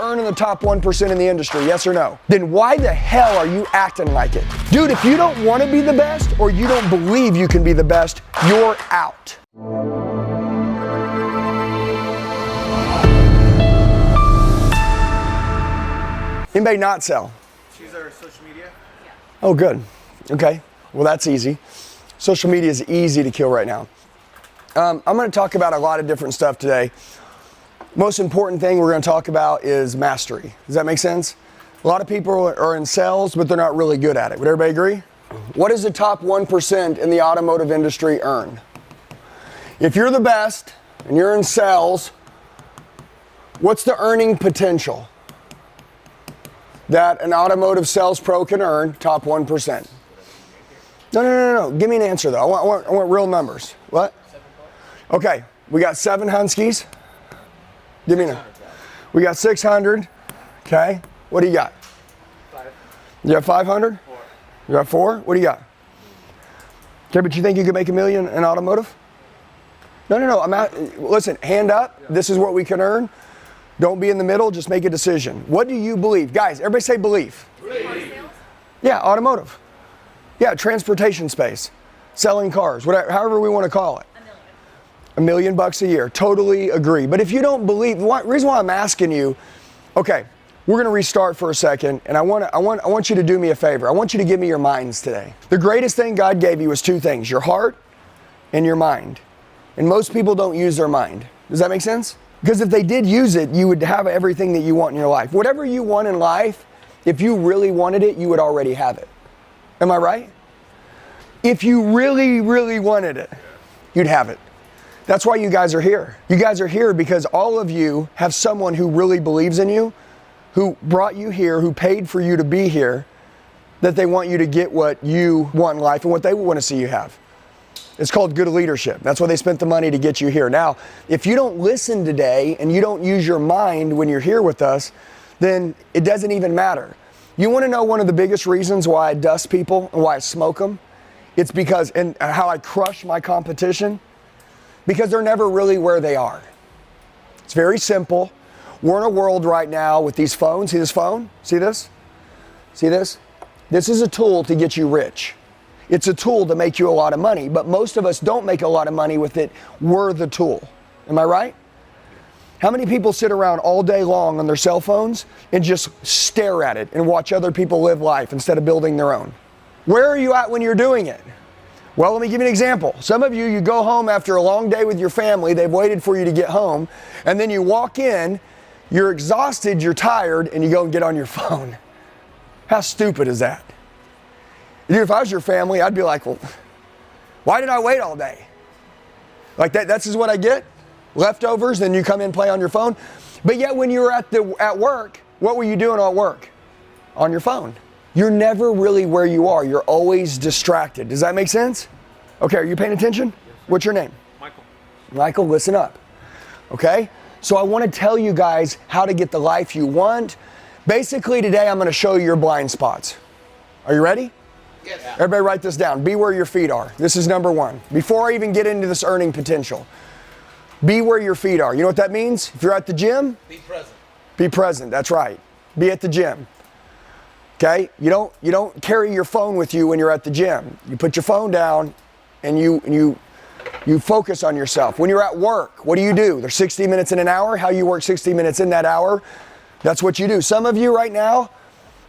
earn in the top 1% in the industry, yes or no? Then why the hell are you acting like it? Dude, if you don't want to be the best or you don't believe you can be the best, you're out. Anybody not sell? Choose our social media. Yeah. Oh, good. Okay. Well, that's easy. Social media is easy to kill right now. I'm going to talk about a lot of different stuff today. Most important thing we're going to talk about is mastery. Does that make sense? A lot of people are in sales, but they're not really good at it. Would everybody agree? What does the top 1% in the automotive industry earn? If you're the best and you're in sales, what's the earning potential that an automotive sales pro can earn, top 1%? No. Give me an answer though. I want real numbers. What? Okay, we got 7 Huskies. Give me a. We got 600. Okay, what do you got? 5. You got 500? 4. You got 4? What do you got? Okay, but you think you could make $1 million in automotive? No. Listen, hand up. Yeah. This is what we can earn. Don't be in the middle, just make a decision. What do you believe? Guys, everybody say believe. Believe. Yeah, automotive. Yeah, transportation space. Selling cars, whatever, however we want to call it. $1 million a year. Totally agree. But if you don't believe, the reason why I'm asking you, okay, we're going to restart for a second, and I want you to do me a favor. I want you to give me your minds today. The greatest thing God gave you was 2 things, your heart and your mind. And most people don't use their mind. Does that make sense? Because if they did use it, you would have everything that you want in your life. Whatever you want in life, if you really wanted it, you would already have it. Am I right? If you really, really wanted it, you'd have it. That's why you guys are here. You guys are here because all of you have someone who really believes in you, who brought you here, who paid for you to be here, that they want you to get what you want in life and what they want to see you have. It's called good leadership. That's why they spent the money to get you here. Now, if you don't listen today and you don't use your mind when you're here with us, then it doesn't even matter. You want to know one of the biggest reasons why I dust people and why I smoke them? It's because, and how I crush my competition, because they're never really where they are. It's very simple. We're in a world right now with these phones. See this phone? See this? See this? This is a tool to get you rich. It's a tool to make you a lot of money, but most of us don't make a lot of money with it. We're the tool. Am I right? How many people sit around all day long on their cell phones and just stare at it and watch other people live life instead of building their own? Where are you at when you're doing it? Well, let me give you an example. Some of you go home after a long day with your family. They've waited for you to get home. And then you walk in, you're exhausted, you're tired, and you go and get on your phone. How stupid is that? If I was your family, I'd be like, well, why did I wait all day? Like that's just what I get? Leftovers, then you come in and play on your phone. But yet when you were at work, what were you doing at work? On your phone. You're never really where you are. You're always distracted. Does that make sense? Okay, are you paying attention? What's your name? Michael. Michael, listen up. Okay? So I want to tell you guys how to get the life you want. Basically today I'm going to show you your blind spots. Are you ready? Yes. Everybody write this down. Be where your feet are. This is number 1. Before I even get into this earning potential, be where your feet are. You know what that means? If you're at the gym, Be present. be present. That's right. Be at the gym. Okay? You don't carry your phone with you when you're at the gym. You put your phone down and you focus on yourself. When you're at work, what do? There's 60 minutes in an hour. How you work 60 minutes in that hour, that's what you do. Some of you right now,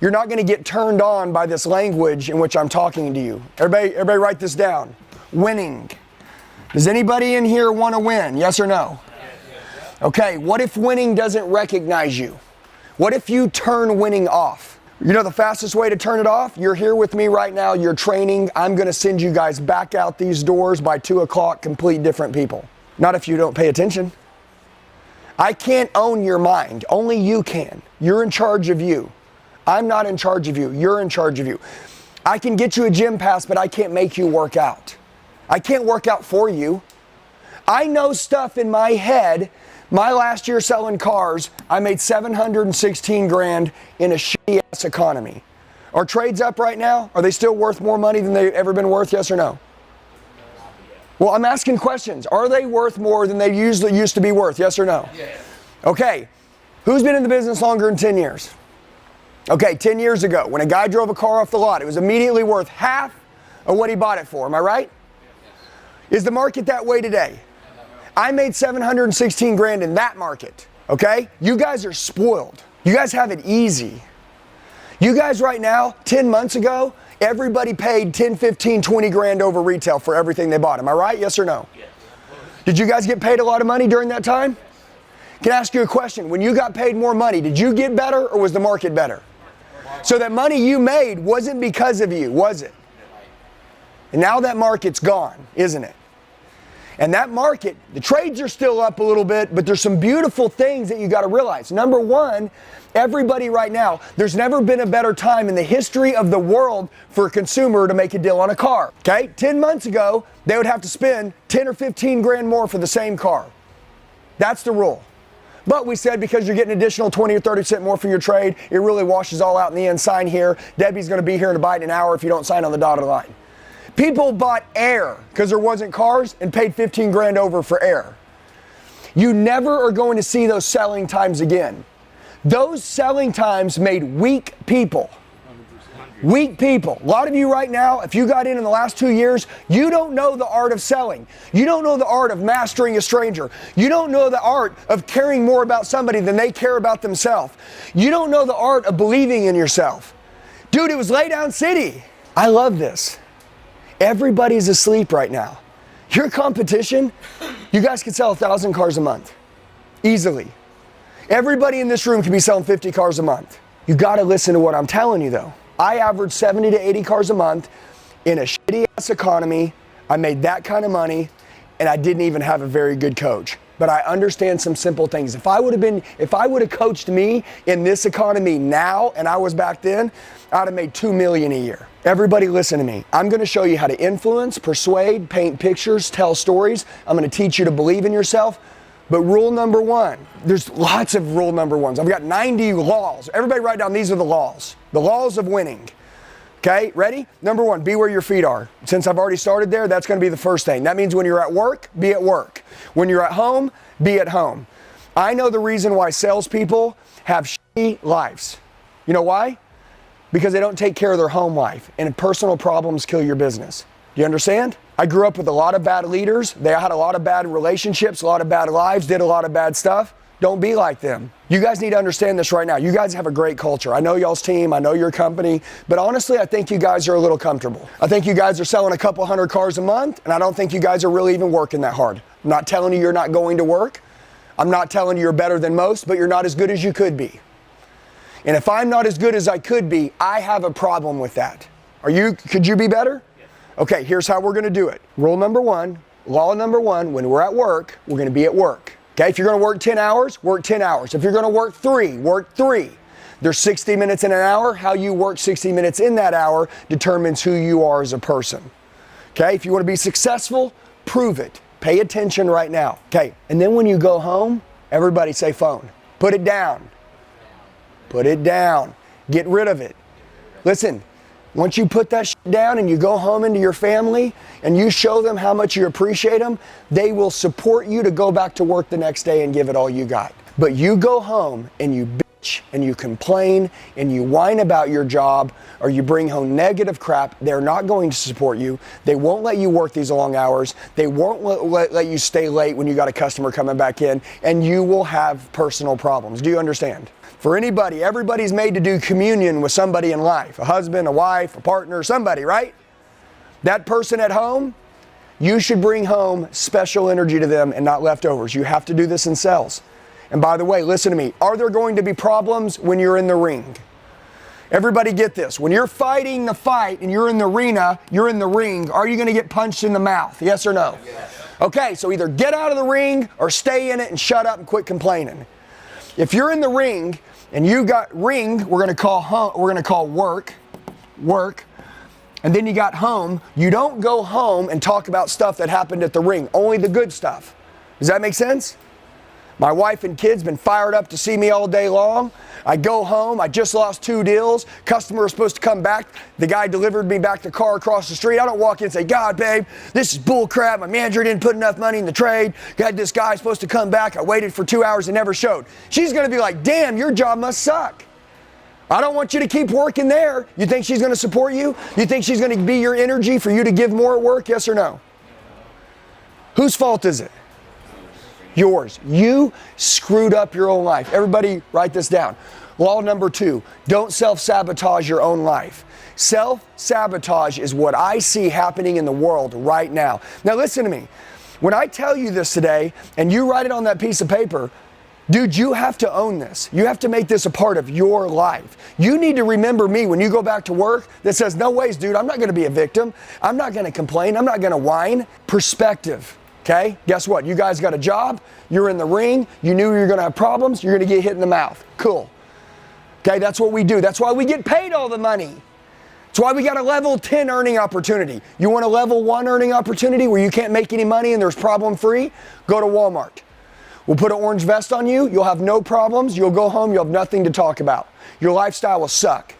you're not going to get turned on by this language in which I'm talking to you. Everybody write this down. Winning. Does anybody in here want to win? Yes or no? Okay, what if winning doesn't recognize you? What if you turn winning off? You know the fastest way to turn it off? You're here with me right now, you're training. I'm going to send you guys back out these doors by 2 o'clock, complete different people. Not if you don't pay attention. I can't own your mind. Only you can. You're in charge of you. I'm not in charge of you. You're in charge of you. I can get you a gym pass, but I can't make you work out. I can't work out for you. I know stuff in my head. My last year selling cars, I made $716,000 in a shitty ass economy. Are trades up right now? Are they still worth more money than they've ever been worth? Yes or no? Well, I'm asking questions. Are they worth more than they usually used to be worth? Yes or no? Yeah. Okay. Who's been in the business longer than 10 years? Okay, 10 years ago, when a guy drove a car off the lot, it was immediately worth half of what he bought it for. Am I right? Is the market that way today? I made 716 grand in that market, okay? You guys are spoiled. You guys have it easy. You guys right now, 10 months ago, everybody paid 10, 15, 20 grand over retail for everything they bought. Am I right? Yes or no? Yes. Did you guys get paid a lot of money during that time? Can I ask you a question? When you got paid more money, did you get better or was the market better? So that money you made wasn't because of you, was it? And now that market's gone, isn't it? And that market, the trades are still up a little bit, but there's some beautiful things that you got to realize. Number one, everybody right now, there's never been a better time in the history of the world for a consumer to make a deal on a car. Okay? 10 months ago, they would have to spend 10 or 15 grand more for the same car. That's the rule. But we said because you're getting additional 20 or 30% more for your trade, it really washes all out in the end. Sign here. Debbie's going to be here in about an hour if you don't sign on the dotted line. People bought air because there wasn't cars and paid 15 grand over for air. You never are going to see those selling times again. Those selling times made weak people. Weak people. A lot of you right now, if you got in the last 2 years, you don't know the art of selling. You don't know the art of mastering a stranger. You don't know the art of caring more about somebody than they care about themselves. You don't know the art of believing in yourself. Dude, it was lay down city. I love this. Everybody's asleep right now. Your competition, you guys could sell 1,000 cars a month. Easily. Everybody in this room could be selling 50 cars a month. You got to listen to what I'm telling you though. I average 70 to 80 cars a month in a shitty ass economy. I made that kind of money and I didn't even have a very good coach. But I understand some simple things. If I would have coached me in this economy now and I was back then, I'd have made $2 million a year. Everybody listen to me. I'm gonna show you how to influence, persuade, paint pictures, tell stories. I'm gonna teach you to believe in yourself. But rule number one, there's lots of rule number ones. I've got 90 laws. Everybody write down, these are the laws. The laws of winning. Okay, ready? Number one, be where your feet are. Since I've already started there, that's gonna be the first thing. That means when you're at work, be at work. When you're at home, be at home. I know the reason why salespeople have shitty lives. You know why? Because they don't take care of their home life, and personal problems kill your business. Do you understand? I grew up with a lot of bad leaders. They had a lot of bad relationships, a lot of bad lives, did a lot of bad stuff. Don't be like them. You guys need to understand this right now. You guys have a great culture. I know y'all's team, I know your company, but honestly, I think you guys are a little comfortable. I think you guys are selling a couple hundred cars a month, and I don't think you guys are really even working that hard. I'm not telling you you're not going to work. I'm not telling you you're better than most, but you're not as good as you could be. And if I'm not as good as I could be, I have a problem with that. Could you be better? Yes. Okay, here's how we're gonna do it. Rule number one, law number one, when we're at work, we're gonna be at work. Okay, if you're gonna work 10 hours, work 10 hours. If you're gonna work 3, work 3. There's 60 minutes in an hour. How you work 60 minutes in that hour determines who you are as a person. Okay, if you wanna be successful, prove it. Pay attention right now. Okay, and then when you go home, everybody say phone. Put it down. Put it down. Get rid of it. Listen, once you put that shit down and you go home into your family and you show them how much you appreciate them, they will support you to go back to work the next day and give it all you got. But you go home and you bitch and you complain and you whine about your job or you bring home negative crap, they're not going to support you. They won't let you work these long hours. They won't let you stay late when you got a customer coming back in, and you will have personal problems. Do you understand? For anybody, everybody's made to do communion with somebody in life, a husband, a wife, a partner, somebody, right? That person at home, you should bring home special energy to them and not leftovers. You have to do this in sales. And by the way, listen to me. Are there going to be problems when you're in the ring? Everybody get this. When you're fighting the fight and you're in the arena, you're in the ring, are you going to get punched in the mouth? Yes or no? Yes. Okay, so either get out of the ring or stay in it and shut up and quit complaining. If you're in the ring and you got ring, we're gonna call work, and then you got home, you don't go home and talk about stuff that happened at the ring, only the good stuff. Does that make sense? My wife and kids been fired up to see me all day long. I go home, I just lost 2 deals. Customer was supposed to come back. The guy delivered me back the car across the street. I don't walk in and say, God, babe, this is bull crap. My manager didn't put enough money in the trade. Got this guy supposed to come back. I waited for 2 hours and never showed. She's going to be like, damn, your job must suck. I don't want you to keep working there. You think she's going to support you? You think she's going to be your energy for you to give more at work? Yes or no? Whose fault is it? Yours. You screwed up your own life. Everybody write this down. Law number 2, don't self-sabotage your own life. Self-sabotage is what I see happening in the world right now. Now listen to me. When I tell you this today and you write it on that piece of paper, dude, you have to own this. You have to make this a part of your life. You need to remember me when you go back to work that says, no ways, dude, I'm not going to be a victim. I'm not going to complain. I'm not going to whine. Perspective. Okay, guess what? You guys got a job, you're in the ring, you knew you were gonna have problems, you're gonna get hit in the mouth. Cool. Okay, that's what we do. That's why we get paid all the money. That's why we got a level 10 earning opportunity. You want a level 1 earning opportunity where you can't make any money and there's problem free? Go to Walmart. We'll put an orange vest on you, you'll have no problems, you'll go home, you'll have nothing to talk about. Your lifestyle will suck.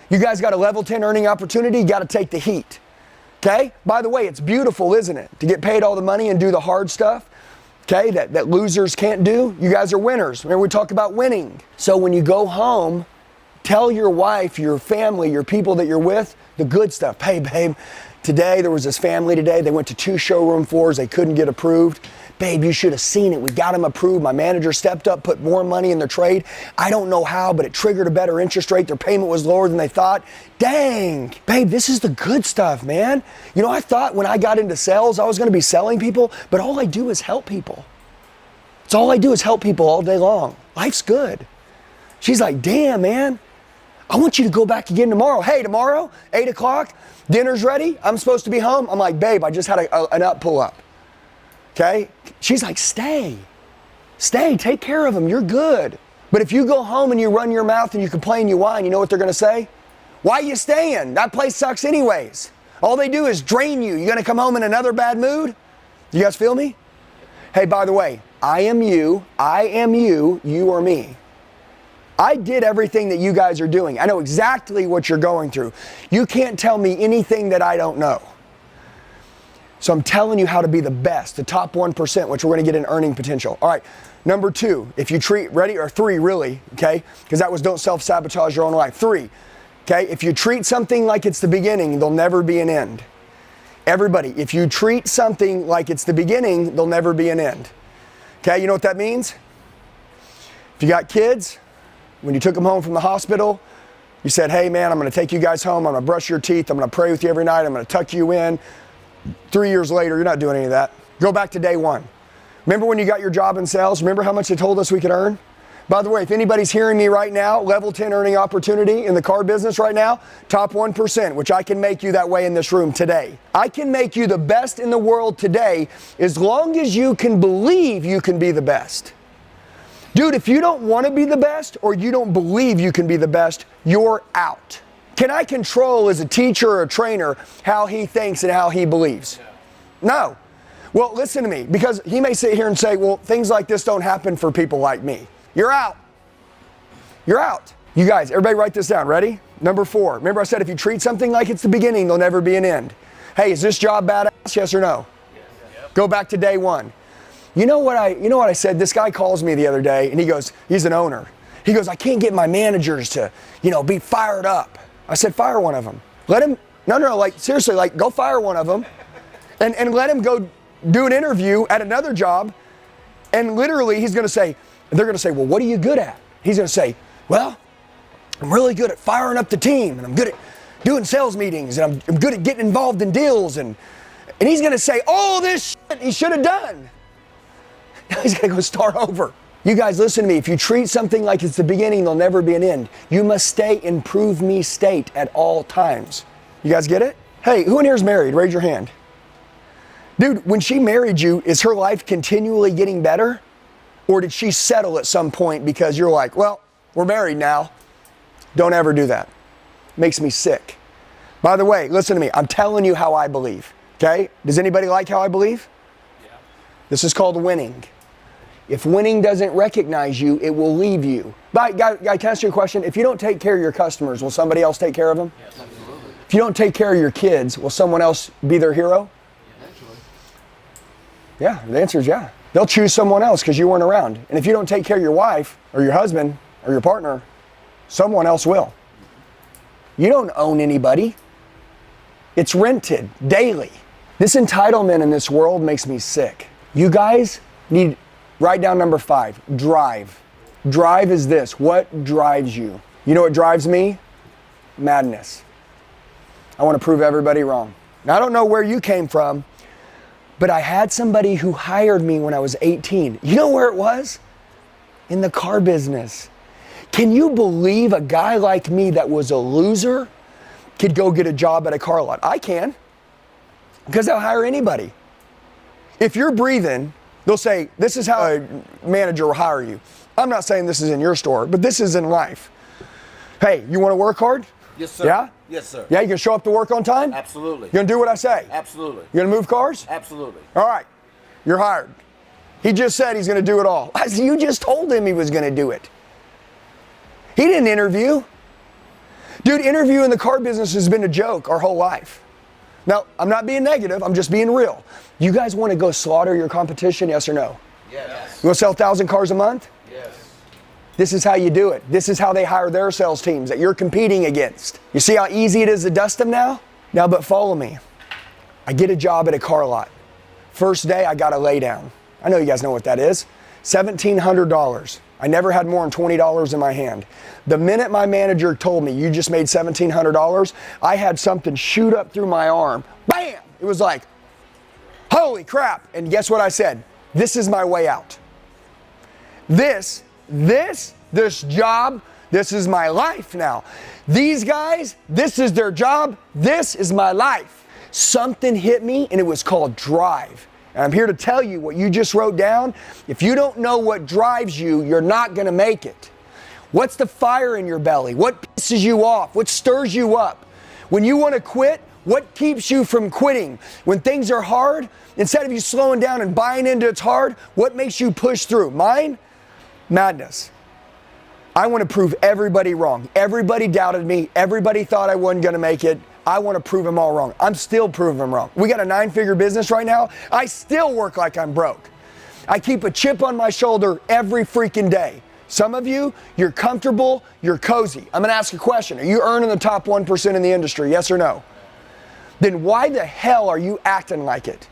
You guys got a level 10 earning opportunity, you gotta take the heat. Okay? By the way, it's beautiful, isn't it? To get paid all the money and do the hard stuff, okay, that losers can't do. You guys are winners. Remember we talk about winning. So when you go home, tell your wife, your family, your people that you're with, the good stuff. Hey, babe, today there was this family today. They went to 2 showroom floors. They couldn't get approved. Babe, you should have seen it. We got them approved. My manager stepped up, put more money in their trade. I don't know how, but it triggered a better interest rate. Their payment was lower than they thought. Dang, babe, this is the good stuff, man. You know, I thought when I got into sales, I was going to be selling people, but all I do is help people. It's all I do is help people all day long. Life's good. She's like, damn, man, I want you to go back again tomorrow. Hey, tomorrow, 8 o'clock, dinner's ready. I'm supposed to be home. I'm like, babe, I just had an up pull up. Okay? She's like, stay, take care of them, you're good. But if you go home and you run your mouth and you complain, you whine, you know what they're gonna say? Why are you staying? That place sucks anyways. All they do is drain you. You gonna come home in another bad mood? You guys feel me? Hey, by the way, I am you, you are me. I did everything that you guys are doing. I know exactly what you're going through. You can't tell me anything that I don't know. So I'm telling you how to be the best, the top 1%, which we're going to get in earning potential. All right, number 2, if you treat, ready, or 3 really, okay? Because that was don't self-sabotage your own life. 3, okay? If you treat something like it's the beginning, there'll never be an end. Everybody, if you treat something like it's the beginning, there'll never be an end. Okay, you know what that means? If you got kids, when you took them home from the hospital, you said, hey man, I'm going to take you guys home, I'm going to brush your teeth, I'm going to pray with you every night, I'm going to tuck you in. 3 years later, you're not doing any of that. Go back to day 1. Remember when you got your job in sales? Remember how much they told us we could earn? By the way, if anybody's hearing me right now, level 10 earning opportunity in the car business right now, top 1%, which I can make you that way in this room today. I can make you the best in the world today as long as you can believe you can be the best. Dude, if you don't want to be the best or you don't believe you can be the best, you're out. Can I control as a teacher or a trainer how he thinks and how he believes? No. Well, listen to me, because he may sit here and say, well, things like this don't happen for people like me. You're out. You're out. You guys, everybody write this down. Ready? Number 4. Remember I said if you treat something like it's the beginning, there'll never be an end. Hey, is this job badass? Yes or no? Yes. Yep. Go back to day 1. You know what I said? This guy calls me the other day and he goes, he's an owner. He goes, I can't get my managers to, be fired up. I said, fire one of them. Let him, like seriously, like go fire one of them and let him go do an interview at another job. And literally they're going to say, well, what are you good at? He's going to say, well, I'm really good at firing up the team and I'm good at doing sales meetings and I'm good at getting involved in deals. And he's going to say, oh, this shit he should have done. Now he's going to go start over. You guys, listen to me. If you treat something like it's the beginning, there'll never be an end. You must stay in prove me state at all times. You guys get it? Hey, who in here is married? Raise your hand. Dude, when she married you, is her life continually getting better? Or did she settle at some point because you're like, well, we're married now. Don't ever do that. Makes me sick. By the way, listen to me. I'm telling you how I believe. Okay? Does anybody like how I believe? Yeah. This is called winning. If winning doesn't recognize you, it will leave you. But guy, can I ask you a question? If you don't take care of your customers, will somebody else take care of them? Yes, absolutely. If you don't take care of your kids, will someone else be their hero? Eventually. Yeah, the answer is yeah. They'll choose someone else because you weren't around. And if you don't take care of your wife or your husband or your partner, someone else will. You don't own anybody. It's rented daily. This entitlement in this world makes me sick. You guys need, write down number 5, drive. Drive is this. What drives you? You know what drives me? Madness. I want to prove everybody wrong. Now, I don't know where you came from, but I had somebody who hired me when I was 18. You know where it was? In the car business. Can you believe a guy like me that was a loser could go get a job at a car lot? I can, because they'll hire anybody. If you're breathing, they'll say, this is how a manager will hire you. I'm not saying this is in your store, but this is in life. Hey, you want to work hard? Yes, sir. Yeah? Yes, sir. Yeah, you can show up to work on time? Absolutely. You gonna do what I say? Absolutely. You gonna move cars? Absolutely. All right, you're hired. He just said he's gonna do it all. You just told him he was gonna do it. He didn't interview. Dude, interviewing in the car business has been a joke our whole life. Now, I'm not being negative, I'm just being real. You guys wanna go slaughter your competition, yes or no? Yes. You wanna sell 1,000 cars a month? Yes. This is how you do it. This is how they hire their sales teams that you're competing against. You see how easy it is to dust them now? Now, but follow me. I get a job at a car lot. First day, I got a lay down. I know you guys know what that is. $1,700. I never had more than $20 in my hand. The minute my manager told me, you just made $1,700, I had something shoot up through my arm. Bam! It was like, holy crap. And guess what I said? This is my way out. This job, this is my life now. These guys, this is their job, this is my life. Something hit me and it was called drive. And I'm here to tell you what you just wrote down. If you don't know what drives you, you're not gonna make it. What's the fire in your belly? What pisses you off? What stirs you up? When you wanna quit, what keeps you from quitting? When things are hard, instead of you slowing down and buying into it's hard, what makes you push through? Mine? Madness. I want to prove everybody wrong. Everybody doubted me. Everybody thought I wasn't going to make it. I want to prove them all wrong. I'm still proving them wrong. We got a 9-figure business right now. I still work like I'm broke. I keep a chip on my shoulder every freaking day. Some of you, you're comfortable, you're cozy. I'm going to ask a question. Are you earning the top 1% in the industry? Yes or no? Then why the hell are you acting like it?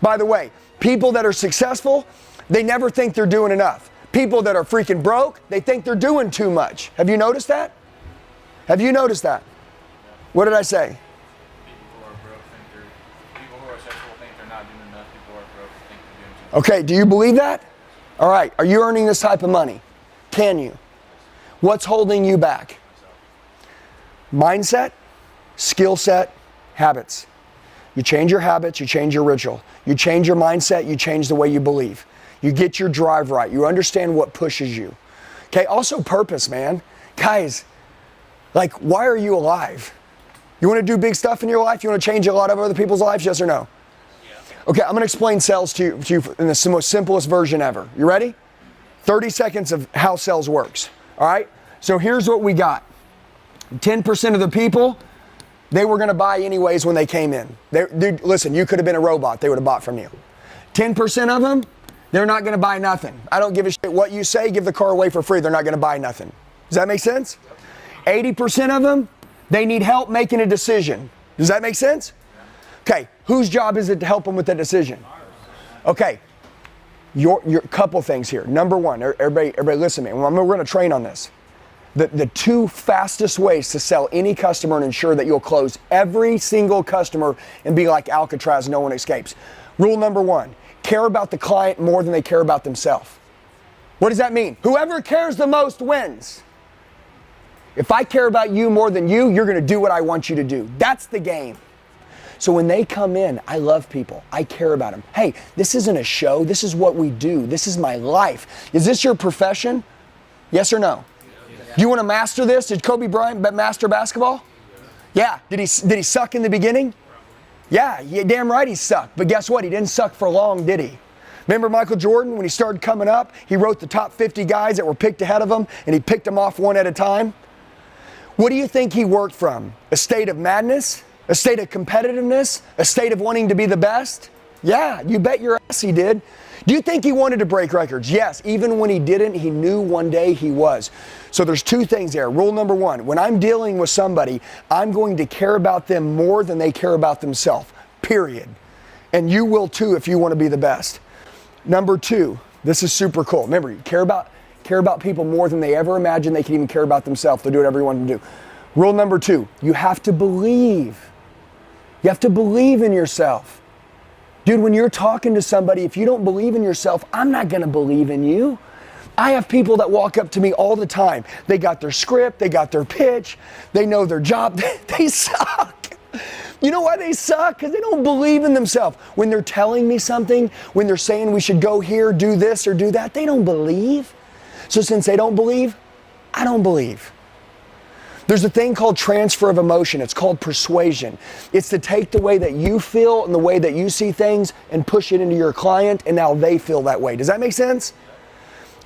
By the way, people that are successful, they never think they're doing enough. People that are freaking broke, they think they're doing too much. Have you noticed that? Have you noticed that? What did I say? People who are successful think they're not doing enough. People who are broke think they're doing too much. Okay, do you believe that? All right, are you earning this type of money? Can you? What's holding you back? Mindset, skill set, habits. You change your habits, you change your ritual. You change your mindset, you change the way you believe. You get your drive right. You understand what pushes you. Okay, also purpose, man. Guys, like, why are you alive? You want to do big stuff in your life? You want to change a lot of other people's lives? Yes or no? Yeah. Okay, I'm going to explain sales to you in the most simplest version ever. You ready? 30 seconds of how sales works. All right? So here's what we got. 10% of the people, they were going to buy anyways when they came in. Dude, listen, you could have been a robot. They would have bought from you. 10% of them, they're not going to buy nothing. I don't give a shit what you say. Give the car away for free. They're not going to buy nothing. Does that make sense? 80% of them, they need help making a decision. Does that make sense? Okay, whose job is it to help them with that decision? Okay, your couple things here. Number one, everybody listen to me. We're going to train on this. The 2 fastest ways to sell any customer and ensure that you'll close every single customer and be like Alcatraz, no one escapes. Rule number 1. Care about the client more than they care about themselves. What does that mean? Whoever cares the most wins. If I care about you more than you, you're going to do what I want you to do. That's the game. So when they come in, I love people. I care about them. Hey, this isn't a show. This is what we do. This is my life. Is this your profession? Yes or no? Do you want to master this? Did Kobe Bryant master basketball? Yeah. Did he suck in the beginning? Yeah, damn right he sucked. But guess what? He didn't suck for long, did he? Remember Michael Jordan, when he started coming up, he wrote the top 50 guys that were picked ahead of him, and he picked them off one at a time? What do you think he worked from? A state of madness? A state of competitiveness? A state of wanting to be the best? Yeah, you bet your ass he did. Do you think he wanted to break records? Yes, even when he didn't, he knew one day he was. So there's two things there. Rule number one, when I'm dealing with somebody, I'm going to care about them more than they care about themselves, period. And you will too if you want to be the best. Number two, this is super cool. Remember, you care about people more than they ever imagined they can even care about themselves. They'll do whatever you want them to do. Rule number two, you have to believe. You have to believe in yourself. Dude, when you're talking to somebody, if you don't believe in yourself, I'm not going to believe in you. I have people that walk up to me all the time. They got their script, they got their pitch, they know their job. They suck. You know why they suck? Because they don't believe in themselves. When they're telling me something, when they're saying we should go here, do this or do that, they don't believe. So since they don't believe, I don't believe. There's a thing called transfer of emotion. It's called persuasion. It's to take the way that you feel and the way that you see things and push it into your client, and now they feel that way. Does that make sense?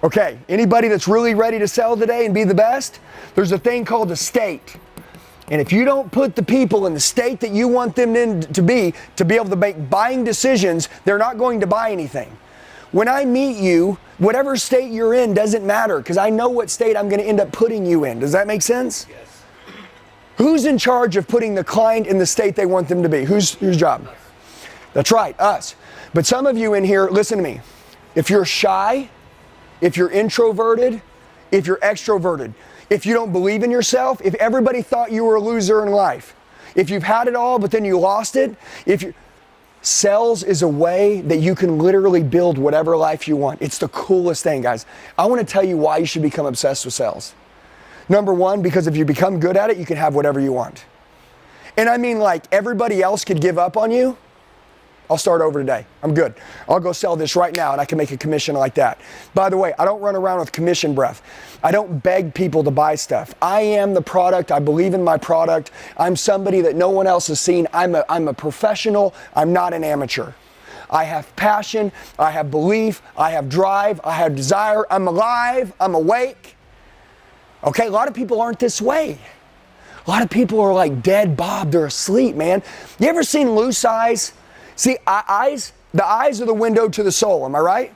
Okay, anybody that's really ready to sell today and be the best, there's a thing called a state. And if you don't put the people in the state that you want them to be able to make buying decisions, they're not going to buy anything. When I meet you, whatever state you're in doesn't matter, because I know what state I'm going to end up putting you in. Does that make sense? Yes. Who's in charge of putting the client in the state they want them to be? Whose job? Us. That's right, us. But some of you in here, listen to me. If you're shy, if you're introverted, if you're extroverted, if you don't believe in yourself, if everybody thought you were a loser in life, if you've had it all but then you lost it, sales is a way that you can literally build whatever life you want. It's the coolest thing, guys. I want to tell you why you should become obsessed with sales. Number one, because if you become good at it, you can have whatever you want. And I mean, like, everybody else could give up on you. I'll start over today. I'm good. I'll go sell this right now and I can make a commission like that. By the way, I don't run around with commission breath. I don't beg people to buy stuff. I am the product. I believe in my product. I'm somebody that no one else has seen. I'm a professional. I'm not an amateur. I have passion. I have belief. I have drive. I have desire. I'm alive. I'm awake. Okay, a lot of people aren't this way. A lot of people are like dead Bob. They're asleep, man. You ever seen loose eyes? See, the eyes are the window to the soul, am I right?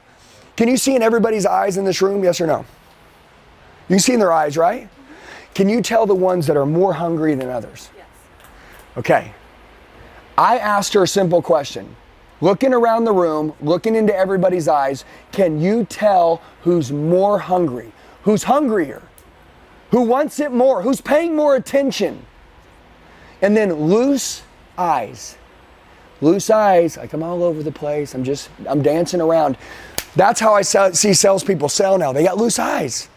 Can you see in everybody's eyes in this room, yes or no? You see in their eyes, right? Can you tell the ones that are more hungry than others? Yes. Okay. I asked her a simple question. Looking around the room, looking into everybody's eyes, can you tell who's more hungry? Who's hungrier? Who wants it more? Who's paying more attention? And then loose eyes. Loose eyes, like I'm all over the place. I'm dancing around. That's how I see salespeople sell now. They got loose eyes.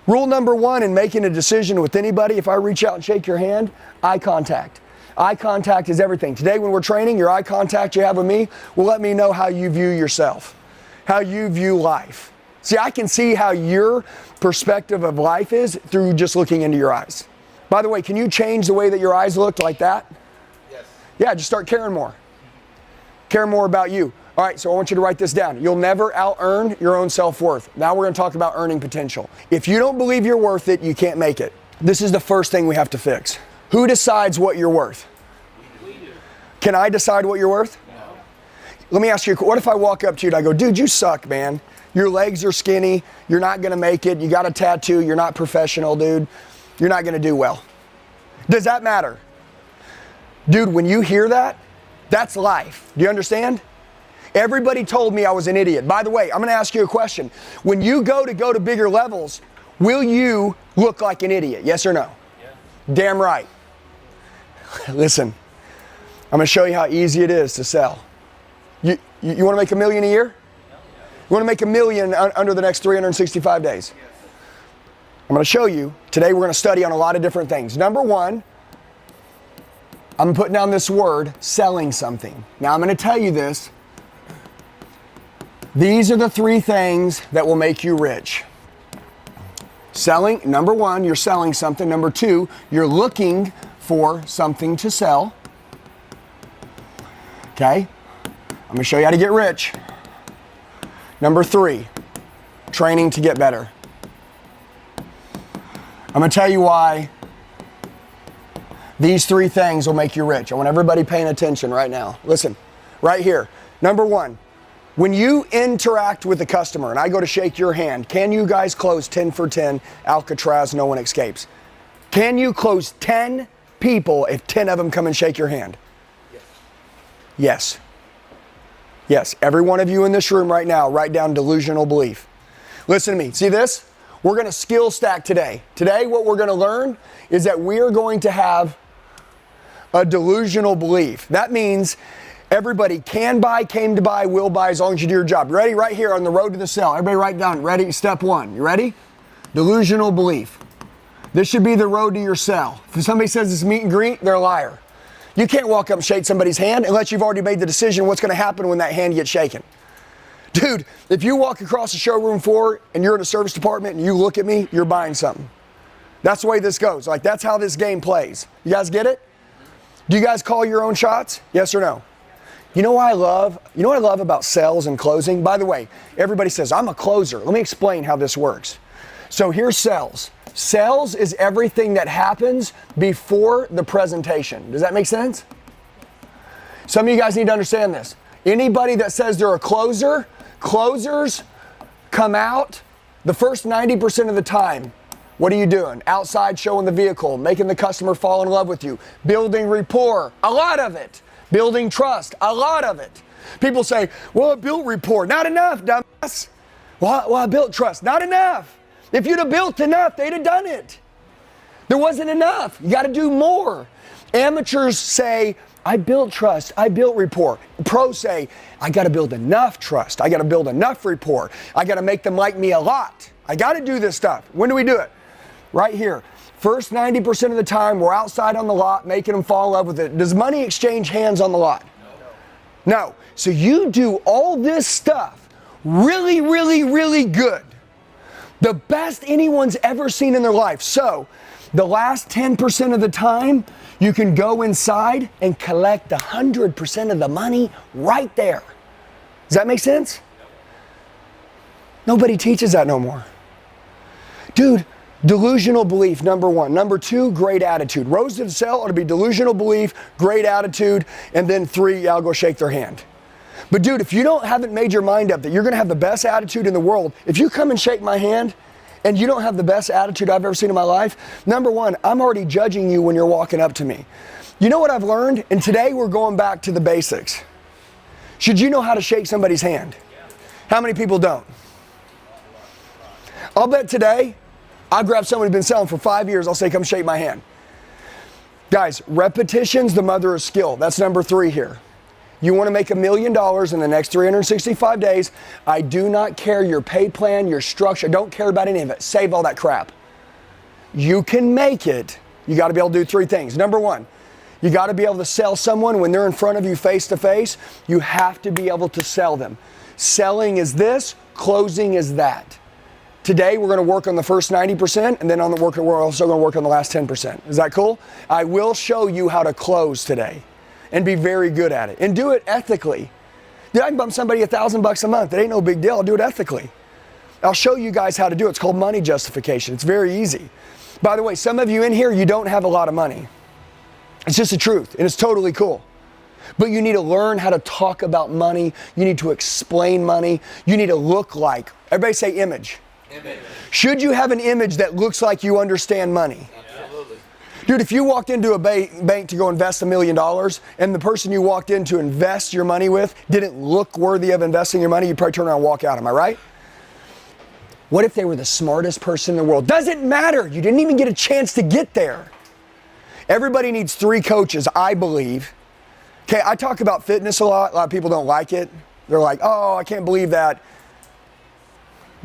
Rule number one in making a decision with anybody, if I reach out and shake your hand, eye contact. Eye contact is everything. Today when we're training, your eye contact you have with me will let me know how you view yourself, how you view life. See, I can see how your perspective of life is through just looking into your eyes. By the way, can you change the way that your eyes look like that? Yes. Yeah, just start caring more. Care more about you. All right, so I want you to write this down. You'll never out-earn your own self-worth. Now we're going to talk about earning potential. If you don't believe you're worth it, you can't make it. This is the first thing we have to fix. Who decides what you're worth? We do. Can I decide what you're worth? No. Let me ask you, what if I walk up to you and I go, dude, you suck, man. Your legs are skinny. You're not going to make it. You got a tattoo. You're not professional, dude. You're not going to do well. Does that matter? Dude, when you hear that, that's life. Do you understand? Everybody told me I was an idiot. By the way, I'm going to ask you a question. When you go to bigger levels, will you look like an idiot? Yes or no? Yeah. Damn right. Listen, I'm going to show you how easy it is to sell. You want to make $1 million a year? You want to make $1 million under the next 365 days? Yes. I'm going to show you. Today we're going to study on a lot of different things. Number one, I'm putting down this word, selling something. Now I'm going to tell you this. These are the three things that will make you rich. Selling, number one, you're selling something. Number two, you're looking for something to sell. Okay? I'm going to show you how to get rich. Number 3, training to get better. I'm gonna tell you why these 3 things will make you rich. I want everybody paying attention right now. Listen, right here. Number 1, when you interact with the customer and I go to shake your hand, can you guys close 10 for 10, Alcatraz, no one escapes? Can you close 10 people if 10 of them come and shake your hand? Yes. Yes, every one of you in this room right now, write down delusional belief. Listen to me, see this? We're gonna skill stack today. Today, what we're gonna learn is that we're going to have a delusional belief. That means everybody can buy, came to buy, will buy as long as you do your job. You ready? Right here on the road to the sale. Everybody write down, ready? Step 1, you ready? Delusional belief. This should be the road to your sale. If somebody says it's meet and greet, they're a liar. You can't walk up and shake somebody's hand unless you've already made the decision what's gonna happen when that hand gets shaken. Dude, if you walk across the showroom floor and you're in a service department and you look at me, you're buying something. That's the way this goes. Like, that's how this game plays. You guys get it? Do you guys call your own shots? Yes or no? You know what I love? You know what I love about sales and closing? By the way, everybody says, I'm a closer. Let me explain how this works. So here's sales. Sales is everything that happens before the presentation. Does that make sense? Some of you guys need to understand this. Anybody that says they're a closer, closers come out the first 90% of the time. What are you doing? Outside showing the vehicle, making the customer fall in love with you, building rapport, a lot of it. Building trust, a lot of it. People say, well, I built rapport. Not enough, dumbass. Well, I built trust. Not enough. If you'd have built enough, they'd have done it. There wasn't enough. You got to do more. Amateurs say, I built trust. I built rapport. Pros say, I got to build enough trust. I got to build enough rapport. I got to make them like me a lot. I got to do this stuff. When do we do it? Right here. First 90% of the time, we're outside on the lot, making them fall in love with it. Does money exchange hands on the lot? No. So you do all this stuff really, really, really good. The best anyone's ever seen in their life. So the last 10% of the time, you can go inside and collect 100% of the money right there. Does that make sense? Nobody teaches that no more. Dude, delusional belief, number 1. Number 2, great attitude. Roads to the sale ought to be delusional belief, great attitude, and then 3, yeah, I'll go shake their hand. But dude, if you haven't made your mind up that you're gonna have the best attitude in the world, if you come and shake my hand and you don't have the best attitude I've ever seen in my life, number 1, I'm already judging you when you're walking up to me. You know what I've learned? And today we're going back to the basics. Should you know how to shake somebody's hand? How many people don't? I'll bet today, I'll grab someone who's been selling for 5 years, I'll say, come shake my hand. Guys, repetition's the mother of skill. That's number 3 here. You want to make $1 million in the next 365 days. I do not care your pay plan, your structure. I don't care about any of it. Save all that crap. You can make it. You got to be able to do 3 things. Number 1, you got to be able to sell someone when they're in front of you face to face. You have to be able to sell them. Selling is this, closing is that. Today, we're going to work on the first 90%, and then we're also going to work on the last 10%. Is that cool? I will show you how to close today and be very good at it and do it ethically. Dude, I can bump somebody $1,000 a month. It ain't no big deal. I'll do it ethically. I'll show you guys how to do it. It's called money justification. It's very easy. By the way, some of you in here, you don't have a lot of money. It's just the truth, and it's totally cool. But you need to learn how to talk about money. You need to explain money. You need to look like, everybody say image. Image. Should you have an image that looks like you understand money? Absolutely. Dude, if you walked into a bank to go invest $1 million and the person you walked in to invest your money with didn't look worthy of investing your money, you'd probably turn around and walk out. Am I right? What if they were the smartest person in the world? Doesn't matter. You didn't even get a chance to get there. Everybody needs 3 coaches, I believe. Okay, I talk about fitness a lot. A lot of people don't like it. They're like, oh, I can't believe that.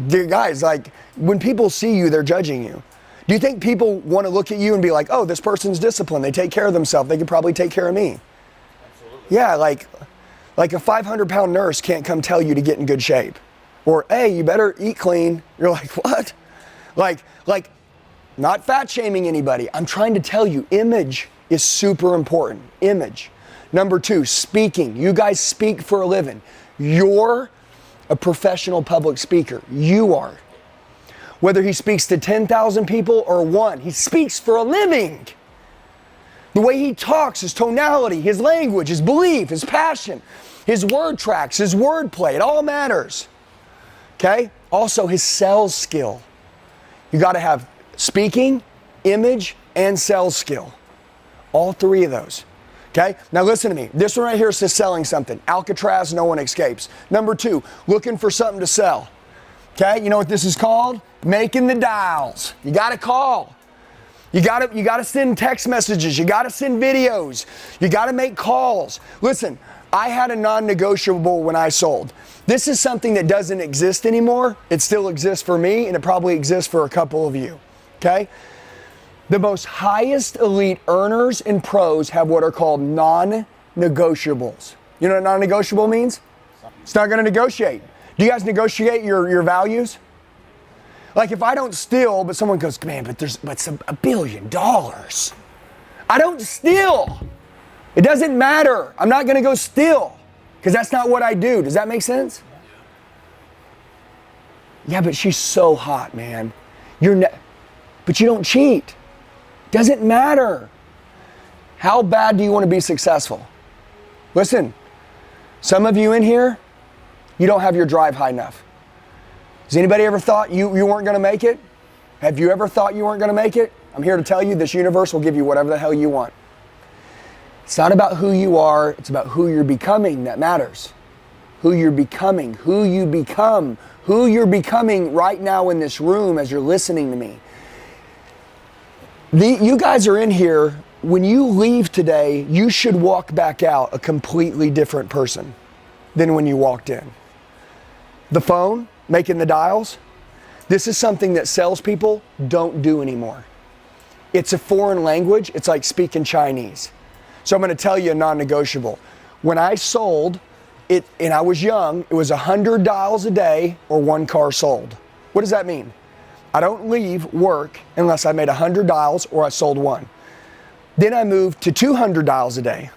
Dude, guys, like, when people see you, they're judging you. Do you think people want to look at you and be like, oh, this person's disciplined. They take care of themselves. They could probably take care of me. Absolutely. Yeah, like a 500-pound nurse can't come tell you to get in good shape. Or, hey, you better eat clean. You're like, what? Like, not fat shaming anybody. I'm trying to tell you, image is super important. Image. Number 2, speaking. You guys speak for a living. Your a professional public speaker. You are. Whether he speaks to 10,000 people or one, he speaks for a living. The way he talks, his tonality, his language, his belief, his passion, his word tracks, his wordplay, it all matters. Okay? Also his sales skill. You got to have speaking, image, and sales skill. All three of those. Okay? Now listen to me. This one right here says selling something. Alcatraz, no one escapes. Number 2, looking for something to sell. Okay? You know what this is called? Making the dials. You got to call. You got to send text messages. You got to send videos. You got to make calls. Listen, I had a non-negotiable when I sold. This is something that doesn't exist anymore. It still exists for me, and it probably exists for a couple of you. Okay? The most highest elite earners and pros have what are called non-negotiables. You know what non-negotiable means? It's not going to negotiate. Do you guys negotiate your values? Like if I don't steal, but someone goes, man, but it's $1 billion. I don't steal. It doesn't matter. I'm not going to go steal because that's not what I do. Does that make sense? Yeah, but she's so hot, man. But you don't cheat. Doesn't matter. How bad do you want to be successful? Listen, some of you in here, you don't have your drive high enough. Has anybody ever thought you weren't going to make it? Have you ever thought you weren't going to make it? I'm here to tell you this universe will give you whatever the hell you want. It's not about who you are, it's about who you're becoming that matters. Who you're becoming, who you become, who you're becoming right now in this room as you're listening to me. You guys are in here, when you leave today, you should walk back out a completely different person than when you walked in. The phone, making the dials, this is something that salespeople don't do anymore. It's a foreign language, it's like speaking Chinese. So I'm going to tell you a non-negotiable. When I sold it, and I was young, it was 100 dials a day or 1 car sold. What does that mean? I don't leave work unless I made 100 dials or I sold 1. Then I moved to 200 dials a day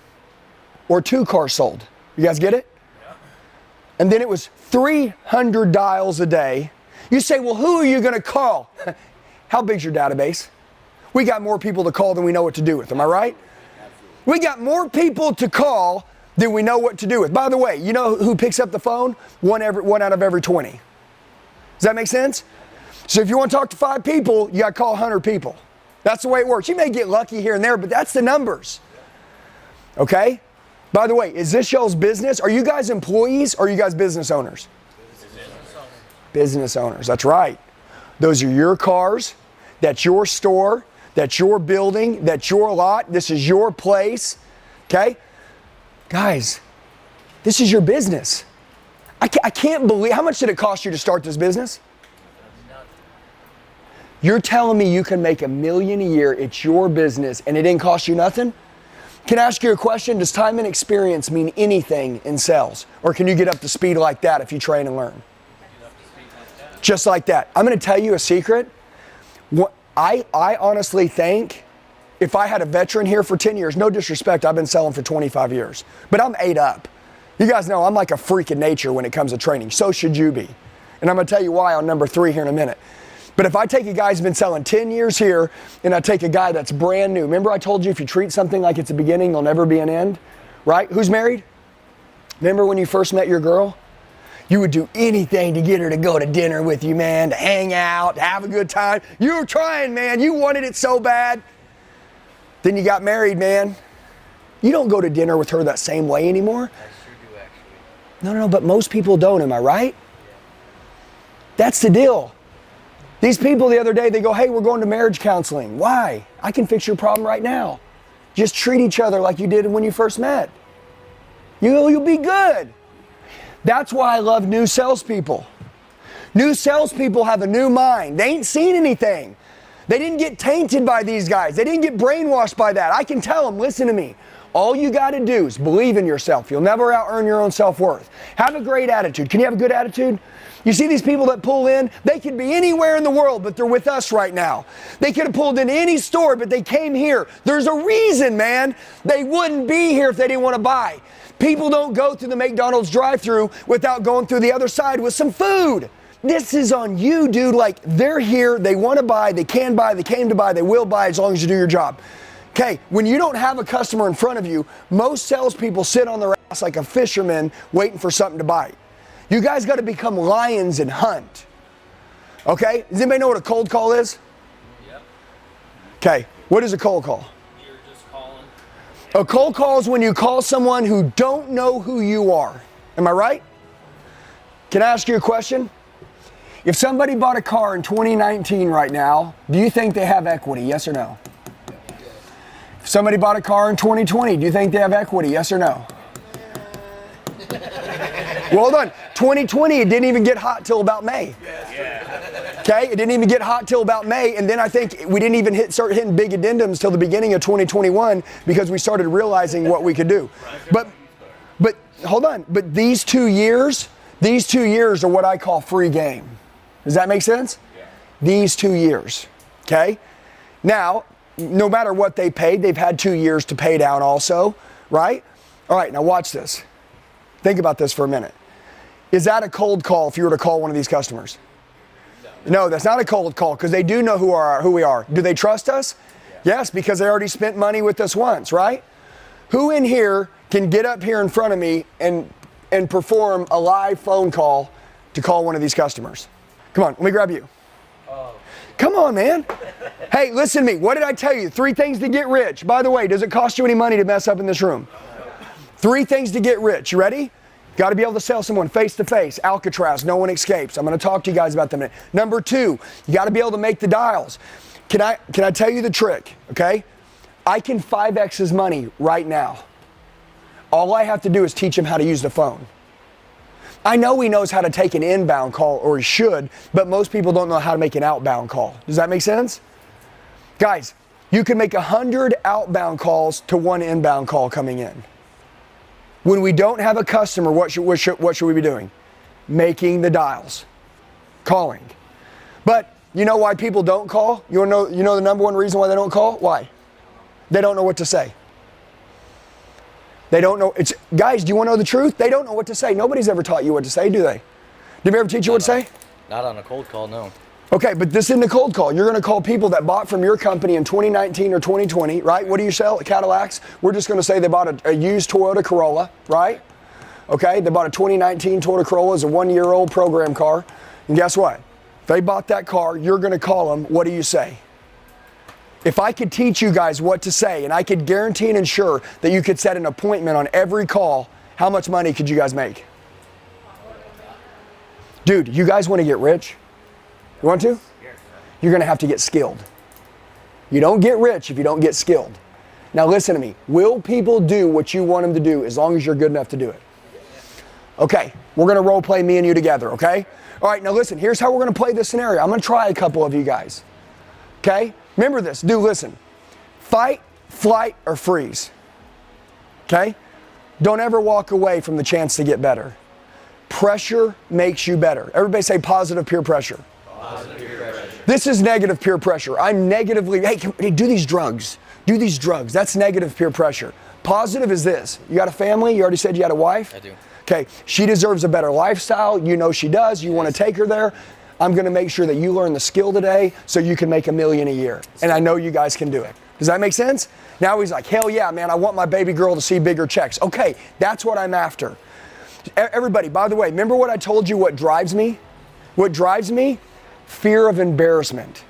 or 2 cars sold. You guys get it? Yeah. And then it was 300 dials a day. You say, well, who are you going to call? How big's your database? We got more people to call than we know what to do with. Am I right? We got more people to call than we know what to do with. By the way, you know who picks up the phone? One out of every 20. Does that make sense? So if you want to talk to 5 people, you got to call 100 people. That's the way it works. You may get lucky here and there, but that's the numbers. Okay? By the way, is this y'all's business? Are you guys employees or are you guys business owners? Business owners, that's right. Those are your cars. That's your store. That's your building. That's your lot. This is your place. Okay? Guys, this is your business. I can't believe, how much did it cost you to start this business? You're telling me you can make $1 million a year, it's your business, and it didn't cost you nothing? Can I ask you a question? Does time and experience mean anything in sales? Or can you get up to speed like that if you train and learn? Just like that. I'm going to tell you a secret. I honestly think if I had a veteran here for 10 years, no disrespect, I've been selling for 25 years, but I'm 8 up. You guys know I'm like a freak of nature when it comes to training. So should you be. And I'm going to tell you why on number 3 here in a minute. But if I take a guy who's been selling 10 years here and I take a guy that's brand new, remember I told you if you treat something like it's a beginning, there'll never be an end, right? Who's married? Remember when you first met your girl? You would do anything to get her to go to dinner with you, man, to hang out, to have a good time. You were trying, man. You wanted it so bad. Then you got married, man. You don't go to dinner with her that same way anymore. I sure do, actually. No, but most people don't, am I right? That's the deal. These people the other day, they go, hey, we're going to marriage counseling. Why? I can fix your problem right now. Just treat each other like you did when you first met. You'll be good. That's why I love new salespeople. New salespeople have a new mind. They ain't seen anything. They didn't get tainted by these guys. They didn't get brainwashed by that. I can tell them, listen to me. All you got to do is believe in yourself. You'll never out-earn your own self-worth. Have a great attitude. Can you have a good attitude? You see these people that pull in, they could be anywhere in the world, but they're with us right now. They could have pulled in any store, but they came here. There's a reason, man. They wouldn't be here if they didn't want to buy. People don't go through the McDonald's drive-thru without going through the other side with some food. This is on you, dude. Like, they're here, they want to buy, they can buy, they came to buy, they will buy as long as you do your job. Okay, when you don't have a customer in front of you, most salespeople sit on their ass like a fisherman waiting for something to bite. You guys got to become lions and hunt. Okay, does anybody know what a cold call is? Yep. Okay, what is a cold call? You're just calling. A cold call is when you call someone who don't know who you are. Am I right? Can I ask you a question? If somebody bought a car in 2019 right now, do you think they have equity, yes or no? If somebody bought a car in 2020, do you think they have equity, yes or no? Well done. 2020, it didn't even get hot till about May. Okay, it didn't even get hot till about May, and then I think we didn't even start hitting big addendums till the beginning of 2021 because we started realizing what we could do. But hold on, but these 2 years are what I call free game. Does that make sense? Yeah. These 2 years, okay? Now, no matter what they paid, they've had 2 years to pay down also, right? All right, now watch this. Think about this for a minute. Is that a cold call if you were to call one of these customers? No, that's not a cold call because they do know who we are. Do they trust us? Yeah. Yes, because they already spent money with us once, right? Who in here can get up here in front of me and perform a live phone call to call one of these customers? Come on, let me grab you. Come on, man. Hey, listen to me. What did I tell you? 3 things to get rich. By the way, does it cost you any money to mess up in this room? 3 things to get rich. You ready? Got to be able to sell someone face to face. Alcatraz, no one escapes. I'm going to talk to you guys about that in a minute. Number 2, you got to be able to make the dials. Can I tell you the trick? Okay? I can 5x his money right now. All I have to do is teach him how to use the phone. I know he knows how to take an inbound call, or he should, but most people don't know how to make an outbound call. Does that make sense? Guys, you can make 100 outbound calls to 1 inbound call coming in. When we don't have a customer, what should we be doing? Making the dials, calling. But you know why people don't call? You know the number 1 reason why they don't call? Why? They don't know what to say. They don't know. Guys, do you want to know the truth? They don't know what to say. Nobody's ever taught you what to say, do they? Did they ever teach you what to say? Not on a cold call, no. Okay, but this isn't a cold call. You're going to call people that bought from your company in 2019 or 2020, right? What do you sell? Cadillacs? We're just going to say they bought a used Toyota Corolla, right? Okay, they bought a 2019 Toyota Corolla as a 1-year-old program car. And guess what? If they bought that car, you're going to call them. What do you say? If I could teach you guys what to say, and I could guarantee and ensure that you could set an appointment on every call, how much money could you guys make? Dude, you guys want to get rich? You want to? You're going to have to get skilled. You don't get rich if you don't get skilled. Now listen to me. Will people do what you want them to do as long as you're good enough to do it? Okay, we're going to role play me and you together, okay? All right, now listen, here's how we're going to play this scenario. I'm going to try a couple of you guys, okay? Remember this, listen. Fight, flight, or freeze, okay? Don't ever walk away from the chance to get better. Pressure makes you better. Everybody say positive peer pressure. Positive peer pressure. This is negative peer pressure. I'm negatively, hey, do these drugs. Do these drugs. That's negative peer pressure. Positive is this. You got a family? You already said you had a wife? I do. Okay, she deserves a better lifestyle. You know she does. You want to take her there. I'm going to make sure that you learn the skill today so you can make $1 million a year. And I know you guys can do it. Does that make sense? Now he's like, hell yeah, man, I want my baby girl to see bigger checks. Okay, that's what I'm after. Everybody, by the way, remember what I told you what drives me? What drives me? Fear of embarrassment.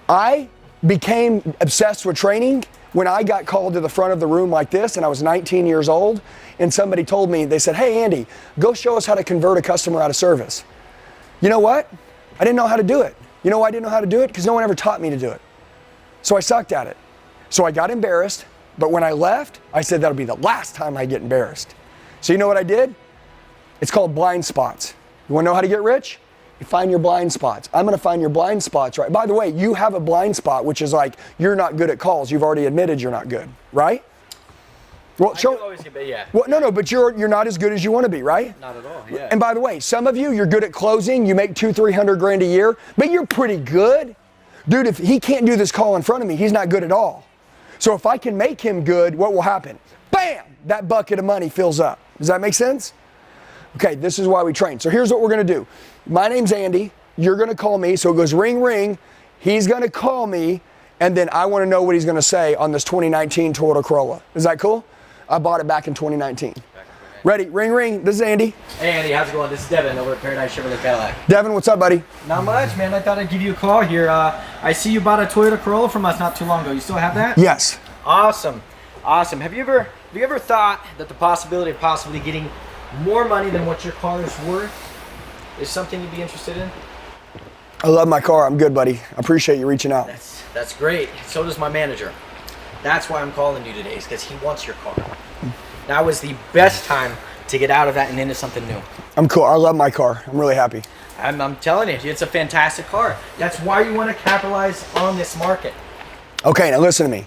I became obsessed with training when I got called to the front of the room like this and I was 19 years old and somebody told me, they said, hey Andy, go show us how to convert a customer out of service. You know what? I didn't know how to do it. You know why I didn't know how to do it? Because no one ever taught me to do it. So I sucked at it. So I got embarrassed, but when I left, I said that'll be the last time I get embarrassed. So you know what I did? It's called blind spots. You want to know how to get rich? You find your blind spots. I'm going to find your blind spots, right? By the way, you have a blind spot, which is like you're not good at calls. You've already admitted you're not good, right? Well, I do always get, yeah. Well, no, but you're not as good as you want to be, right? Not at all, yeah. And by the way, some of you're good at closing. You make $200,000-300 grand a year, but you're pretty good. Dude, if he can't do this call in front of me, he's not good at all. So if I can make him good, what will happen? Boom! bam, that bucket of money fills up. Does that make sense? Okay, this is why we train. So here's what we're gonna do. My name's Andy, you're gonna call me, so it goes ring, ring, he's gonna call me, and then I wanna know what he's gonna say on this 2019 Toyota Corolla. Is that cool? I bought it back in 2019. Ready, ring, ring, this is Andy. Hey Andy, how's it going? This is Devin over at Paradise Chevrolet Cadillac. Devin, what's up, buddy? Not much, man. I thought I'd give you a call here. I see you bought a Toyota Corolla from us not too long ago. You still have that? Yes. Awesome. Awesome. Have you ever thought that the possibility of possibly getting more money than what your car is worth is something you'd be interested in? I love my car, I'm good, buddy. I appreciate you reaching out. That's great. So does my manager. That's why I'm calling you today, is because he wants your car. Now is the best time to get out of that and into something new. I'm cool, I love my car, I'm really happy. I'm telling you, it's a fantastic car. That's why you want to capitalize on this market. Okay, now listen to me.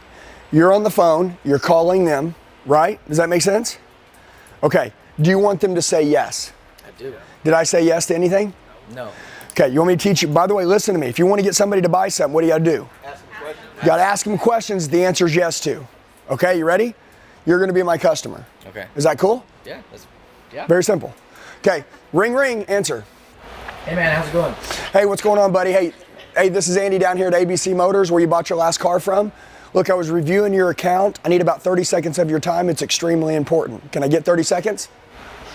You're on the phone, you're calling them, right? Does that make sense? Okay, do you want them to say yes? I do. Did I say yes to anything? No. Okay, you want me to teach you? By the way, listen to me. If you want to get somebody to buy something, what do you gotta do? Ask them questions. You gotta ask them questions the answer is yes to. Okay, you ready? You're gonna be my customer. Okay. Is that cool? Yeah. Yeah. Very simple. Okay, ring, ring, answer. Hey man, how's it going? Hey, what's going on, buddy? Hey, this is Andy down here at ABC Motors, where you bought your last car from. Look, I was reviewing your account. I need about 30 seconds of your time. It's extremely important. Can I get 30 seconds?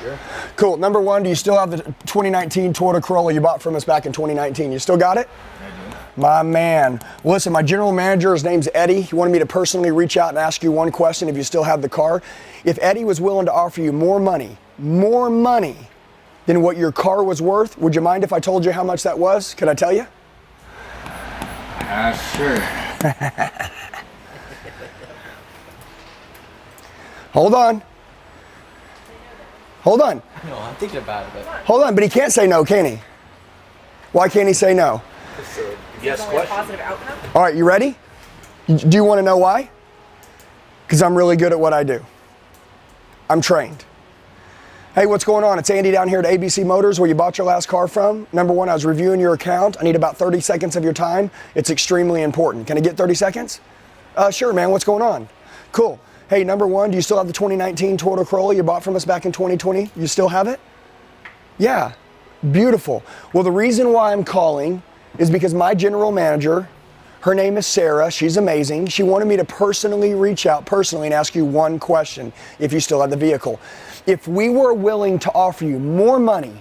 Sure. Cool. Number one, do you still have the 2019 Toyota Corolla you bought from us back in 2019? You still got it? I do. My man. Listen, my general manager, his name's Eddie. He wanted me to personally reach out and ask you one question if you still have the car. If Eddie was willing to offer you more money than what your car was worth, would you mind if I told you how much that was? Could I tell you? Sure. Hold on. Hold on. No, I'm thinking about it, but Hold on, but he can't say no, can he? Why can't he say no? Yes, Only a question. positive outcome. All right, you ready? Do you want to know why? Because I'm really good at what I do. I'm trained. Hey, what's going on? It's Andy down here at ABC Motors, where you bought your last car from. Number one, I was reviewing your account. I need about 30 seconds of your time. It's extremely important. Can I get 30 seconds? Sure, man. What's going on? Cool. Hey, number one, do you still have the 2019 Toyota Corolla you bought from us back in 2020? You still have it? Yeah. Beautiful. Well, the reason why I'm calling is because my general manager, her name is Sarah. She's amazing. She wanted me to personally reach out and ask you one question if you still have the vehicle. If we were willing to offer you more money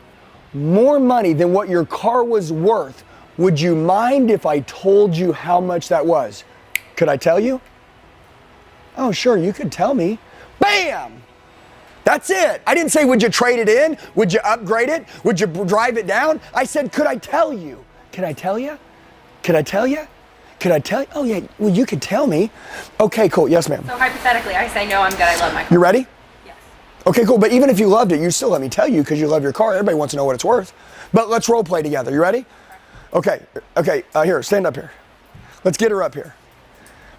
than what your car was worth, would you mind if I told you how much that was? Could I tell you? Oh, sure, you could tell me. Bam! That's it. I didn't say, would you trade it in? Would you upgrade it? Would you drive it down? I said, could I tell you? Could I tell you? Could I tell you? Could I tell you? Oh, yeah, well, you could tell me. Okay, cool. Yes, ma'am. So hypothetically, I say no, I'm good, I love my car. You ready? Yes. Okay, cool. But even if you loved it, you still let me tell you because you love your car. Everybody wants to know what it's worth. But let's role play together. You ready? Okay, here, stand up here. Let's get her up here.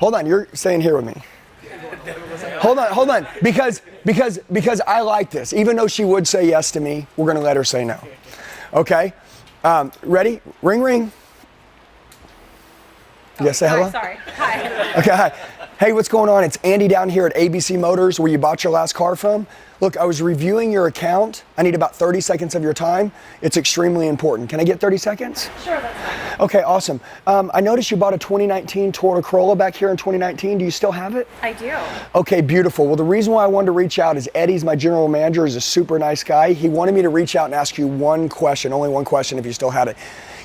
Hold on, you're staying here with me. Hold on, because I like this. Even though she would say yes to me, we're gonna let her say no. Okay, ready? Ring, ring. You guys say hello? Sorry. Hi. Okay, hi. Hey, what's going on? It's Andy down here at ABC Motors, where you bought your last car from. Look, I was reviewing your account. I need about 30 seconds of your time. It's extremely important. Can I get 30 seconds? Sure, that's fine. Okay, awesome. I noticed you bought a 2019 Toyota Corolla back here in 2019. Do you still have it? I do. Okay, beautiful. Well, the reason why I wanted to reach out is Eddie's my general manager. He's a super nice guy. He wanted me to reach out and ask you one question, only one question if you still had it.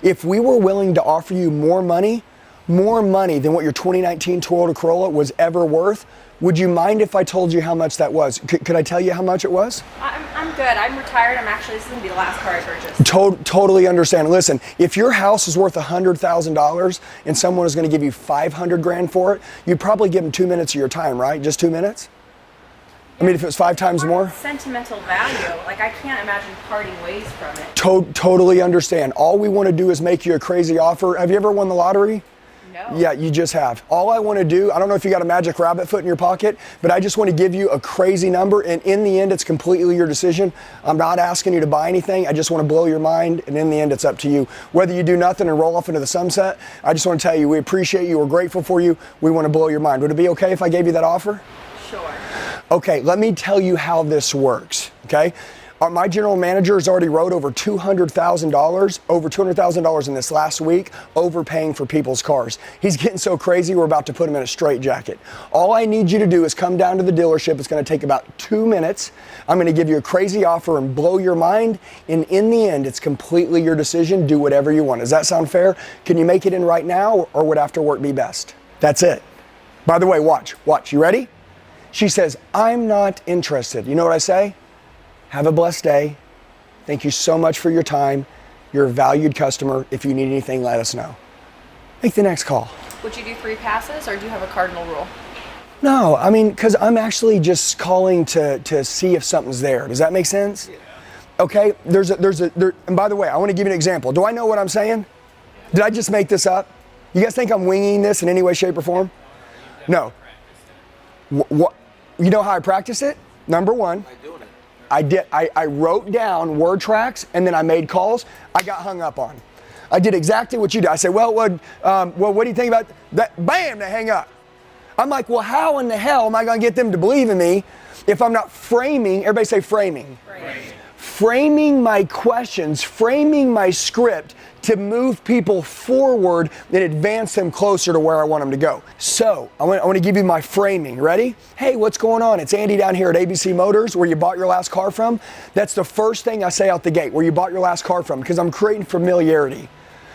If we were willing to offer you more money than what your 2019 Toyota Corolla was ever worth, would you mind if I told you how much that was? Could I tell you how much it was? I'm good. I'm retired. This is going to be the last car I purchased. Totally understand. Listen, if your house is worth $100,000 and someone is going to give you 500 grand for it, you'd probably give them 2 minutes of your time, right? Just 2 minutes? I mean, if it was 5 times more? Sentimental value. Like, I can't imagine parting ways from it. Totally understand. All we want to do is make you a crazy offer. Have you ever won the lottery? No. Yeah, you just have. All I want to do, I don't know if you got a magic rabbit foot in your pocket, but I just want to give you a crazy number, and in the end, it's completely your decision. I'm not asking you to buy anything. I just want to blow your mind, and in the end, it's up to you. Whether you do nothing and roll off into the sunset, I just want to tell you, we appreciate you. We're grateful for you. We want to blow your mind. Would it be okay if I gave you that offer? Sure. Okay, let me tell you how this works, okay? My general manager has already wrote over $200,000 in this last week, overpaying for people's cars. He's getting so crazy, we're about to put him in a straitjacket. All I need you to do is come down to the dealership. It's gonna take about 2 minutes. I'm gonna give you a crazy offer and blow your mind. And in the end, it's completely your decision. Do whatever you want. Does that sound fair? Can you make it in right now, or would after work be best? That's it. By the way, watch, you ready? She says, I'm not interested. You know what I say? Have a blessed day. Thank you so much for your time. You're a valued customer. If you need anything, let us know. Make the next call. Would you do 3 passes, or do you have a cardinal rule? No, I mean, because I'm actually just calling to see if something's there. Does that make sense? Yeah. Okay, and by the way, I want to give you an example. Do I know what I'm saying? Did I just make this up? You guys think I'm winging this in any way, shape, or form? No. What? You know how I practice it? Number one. I wrote down word tracks, and then I made calls. I got hung up on. I did exactly what you did. I said, well, what do you think about that? Bam, they hang up. I'm like, well, how in the hell am I going to get them to believe in me if I'm not framing? Everybody say framing. Framing my questions, framing my script to move people forward and advance them closer to where I want them to go. So I want to give you my framing. Ready? Hey, what's going on? It's Andy down here at ABC Motors, where you bought your last car from. That's the first thing I say out the gate, where you bought your last car from, because I'm creating familiarity,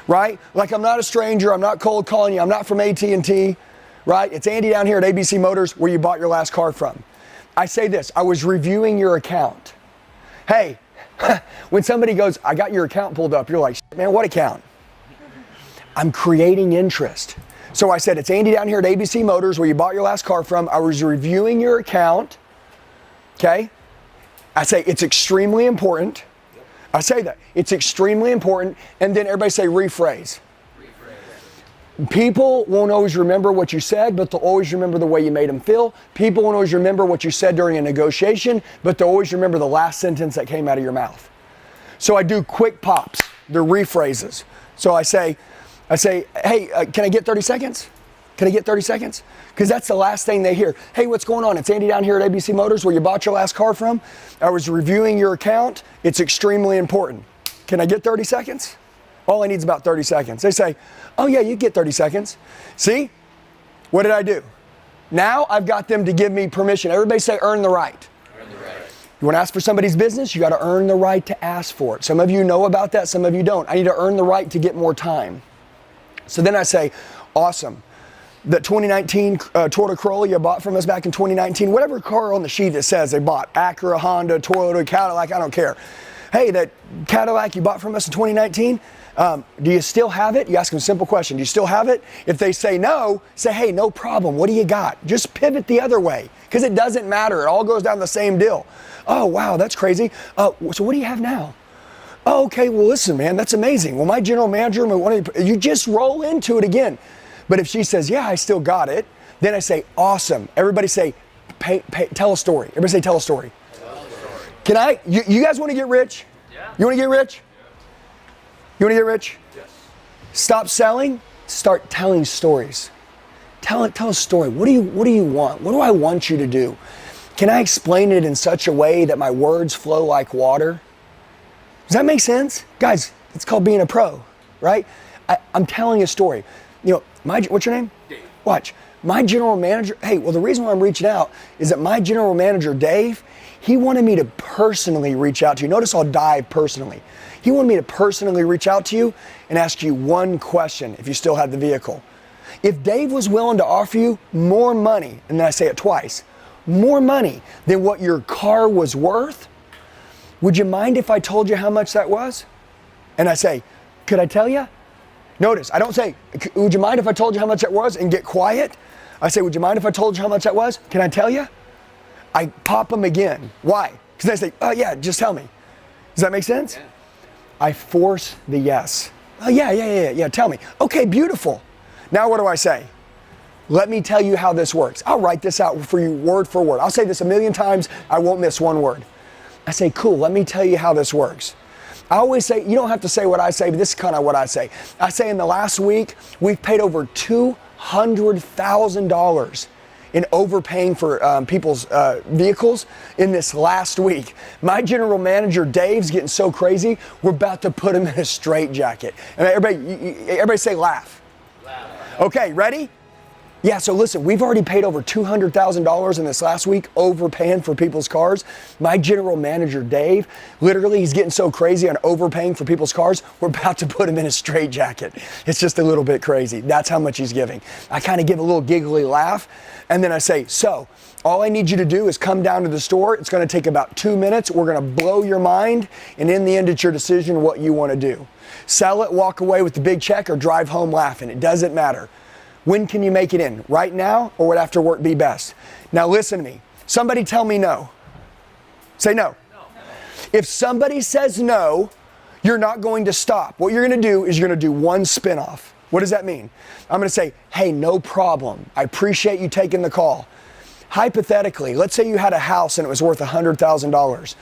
right? Like, I'm not a stranger. I'm not cold calling you. I'm not from AT&T, right? It's Andy down here at ABC Motors, where you bought your last car from. I say this, I was reviewing your account. Hey, when somebody goes, I got your account pulled up, you're like, man, what account? I'm creating interest. So I said, it's Andy down here at ABC Motors, where you bought your last car from. I was reviewing your account, okay? I say, it's extremely important. I say that, it's extremely important. And then everybody say, rephrase. People won't always remember what you said, but they'll always remember the way you made them feel. People won't always remember what you said during a negotiation, but they'll always remember the last sentence that came out of your mouth. So I do quick pops. They're rephrases. So I say, hey, can I get 30 seconds? Can I get 30 seconds? Because that's the last thing they hear. Hey, what's going on? It's Andy down here at ABC Motors, where you bought your last car from. I was reviewing your account. It's extremely important. Can I get 30 seconds? All I need is about 30 seconds. They say, oh yeah, you get 30 seconds. See? What did I do? Now I've got them to give me permission. Everybody say, earn the right. Earn the right. You want to ask for somebody's business? You got to earn the right to ask for it. Some of you know about that, some of you don't. I need to earn the right to get more time. So then I say, awesome. That 2019 Toyota Corolla you bought from us back in 2019, whatever car on the sheet that says they bought, Acura, Honda, Toyota, Cadillac, I don't care. Hey, that Cadillac you bought from us in 2019, do you still have it? You ask them a simple question. Do you still have it? If they say no, say, hey, no problem. What do you got? Just pivot the other way, because it doesn't matter. It all goes down the same deal. Oh, wow, that's crazy. So what do you have now? Oh, okay, well, listen, man, that's amazing. Well, my general manager, you just roll into it again. But if she says, yeah, I still got it, then I say, awesome. Everybody say, tell a story. Everybody say, tell a story. Can you guys want to get rich? Yeah. You want to get rich? You want to get rich? Yes. Stop selling, start telling stories. Tell a story. What do you want? What do I want you to do? Can I explain it in such a way that my words flow like water? Does that make sense? Guys, it's called being a pro, right? I'm telling a story. You know, what's your name? Dave. Watch. My general manager, hey, well, the reason why I'm reaching out is that my general manager, Dave, he wanted me to personally reach out to you. Notice I'll dive personally. He wanted me to personally reach out to you and ask you one question if you still had the vehicle. If Dave was willing to offer you more money, and then I say it twice, more money than what your car was worth, would you mind if I told you how much that was? And I say, could I tell you? Notice, I don't say, would you mind if I told you how much that was and get quiet? I say, would you mind if I told you how much that was? Can I tell you? I pop them again. Why? Because they say, oh yeah, just tell me. Does that make sense? Yeah. I force the yes. Oh yeah, tell me. Okay, beautiful. Now what do I say? Let me tell you how this works. I'll write this out for you word for word. I'll say this 1,000,000 times, I won't miss one word. I say, cool, let me tell you how this works. I always say, you don't have to say what I say, but this is kind of what I say. I say in the last week, we've paid over $200,000 in overpaying for people's vehicles in this last week. My general manager, Dave's getting so crazy, we're about to put him in a straitjacket. And everybody say laugh. Okay, ready? Yeah, so listen, we've already paid over $200,000 in this last week overpaying for people's cars. My general manager, Dave, literally he's getting so crazy on overpaying for people's cars, we're about to put him in a straitjacket. It's just a little bit crazy. That's how much he's giving. I kind of give a little giggly laugh, and then I say, so, all I need you to do is come down to the store. It's gonna take about 2 minutes. We're gonna blow your mind, and in the end, it's your decision what you wanna do. Sell it, walk away with the big check, or drive home laughing. It doesn't matter. When can you make it in? Right now, or would after work be best? Now listen to me. Somebody tell me no. Say no. If somebody says no, you're not going to stop. What you're going to do is you're going to do one spin-off. What does that mean? I'm going to say, hey, no problem. I appreciate you taking the call. Hypothetically, let's say you had a house and it was worth $100,000,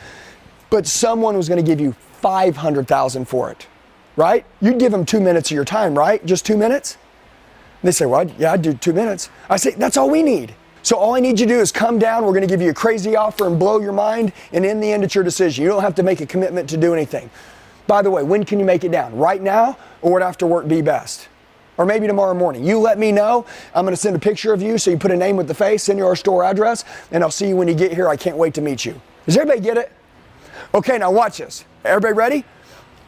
but someone was going to give you $500,000 for it, right? You'd give them 2 minutes of your time, right? Just 2 minutes? They say, well, yeah, I'd do 2 minutes. I say, that's all we need. So all I need you to do is come down. We're going to give you a crazy offer and blow your mind. And in the end, it's your decision. You don't have to make a commitment to do anything. By the way, when can you make it down? Right now, or would after work be best? Or maybe tomorrow morning. You let me know. I'm going to send a picture of you so you put a name with the face, send you our store address, and I'll see you when you get here. I can't wait to meet you. Does everybody get it? Okay, now watch this. Everybody ready?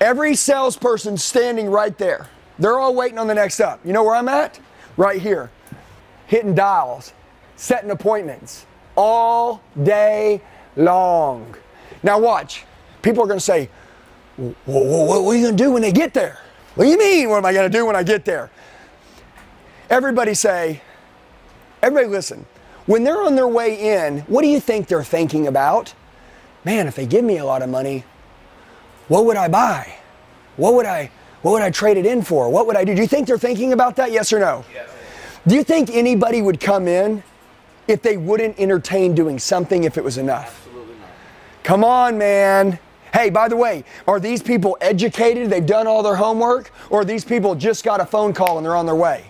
Every salesperson standing right there. They're all waiting on the next up. You know where I'm at? Right here. Hitting dials, setting appointments all day long. Now watch. People are going to say, what are you going to do when they get there? What do you mean, what am I going to do when I get there? Everybody listen. When they're on their way in, what do you think they're thinking about? Man, if they give me a lot of money, what would I buy? What would I trade it in for? What would I do? Do you think they're thinking about that? Yes or no? Yes. Do you think anybody would come in if they wouldn't entertain doing something if it was enough? Absolutely not. Come on, man. Hey, by the way, are these people educated? They've done all their homework? Or these people just got a phone call and they're on their way?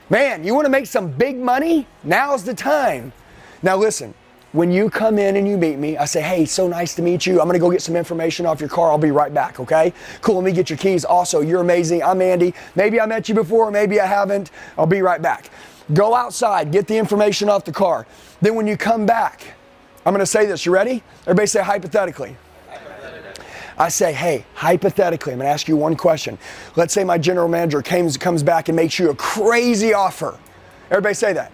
Man, you want to make some big money? Now's the time. Now listen. When you come in and you meet me, I say, hey, so nice to meet you. I'm going to go get some information off your car. I'll be right back, okay? Cool, let me get your keys. Also, you're amazing. I'm Andy. Maybe I met you before, maybe I haven't. I'll be right back. Go outside, get the information off the car. Then when you come back, I'm going to say this. You ready? Everybody say hypothetically. I say, hey, hypothetically, I'm going to ask you one question. Let's say my general manager comes back and makes you a crazy offer. Everybody say that.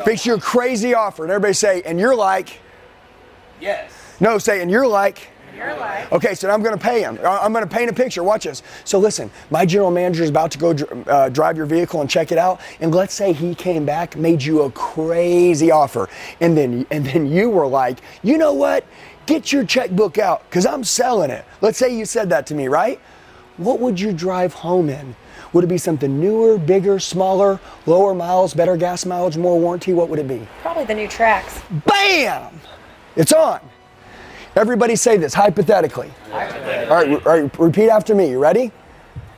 Makes you a crazy offer. And everybody say, and you're like? Yes. No, say, and you're like? You're like. Okay, so now I'm going to pay him. I'm going to paint a picture. Watch this. So listen, my general manager is about to go drive your vehicle and check it out. And let's say he came back, made you a crazy offer. And then you were like, you know what? Get your checkbook out because I'm selling it. Let's say you said that to me, right? What would you drive home in? Would it be something newer, bigger, smaller, lower miles, better gas mileage, more warranty? What would it be? Probably the new tracks. Bam! It's on. Everybody say this, hypothetically. All right, repeat after me. You ready?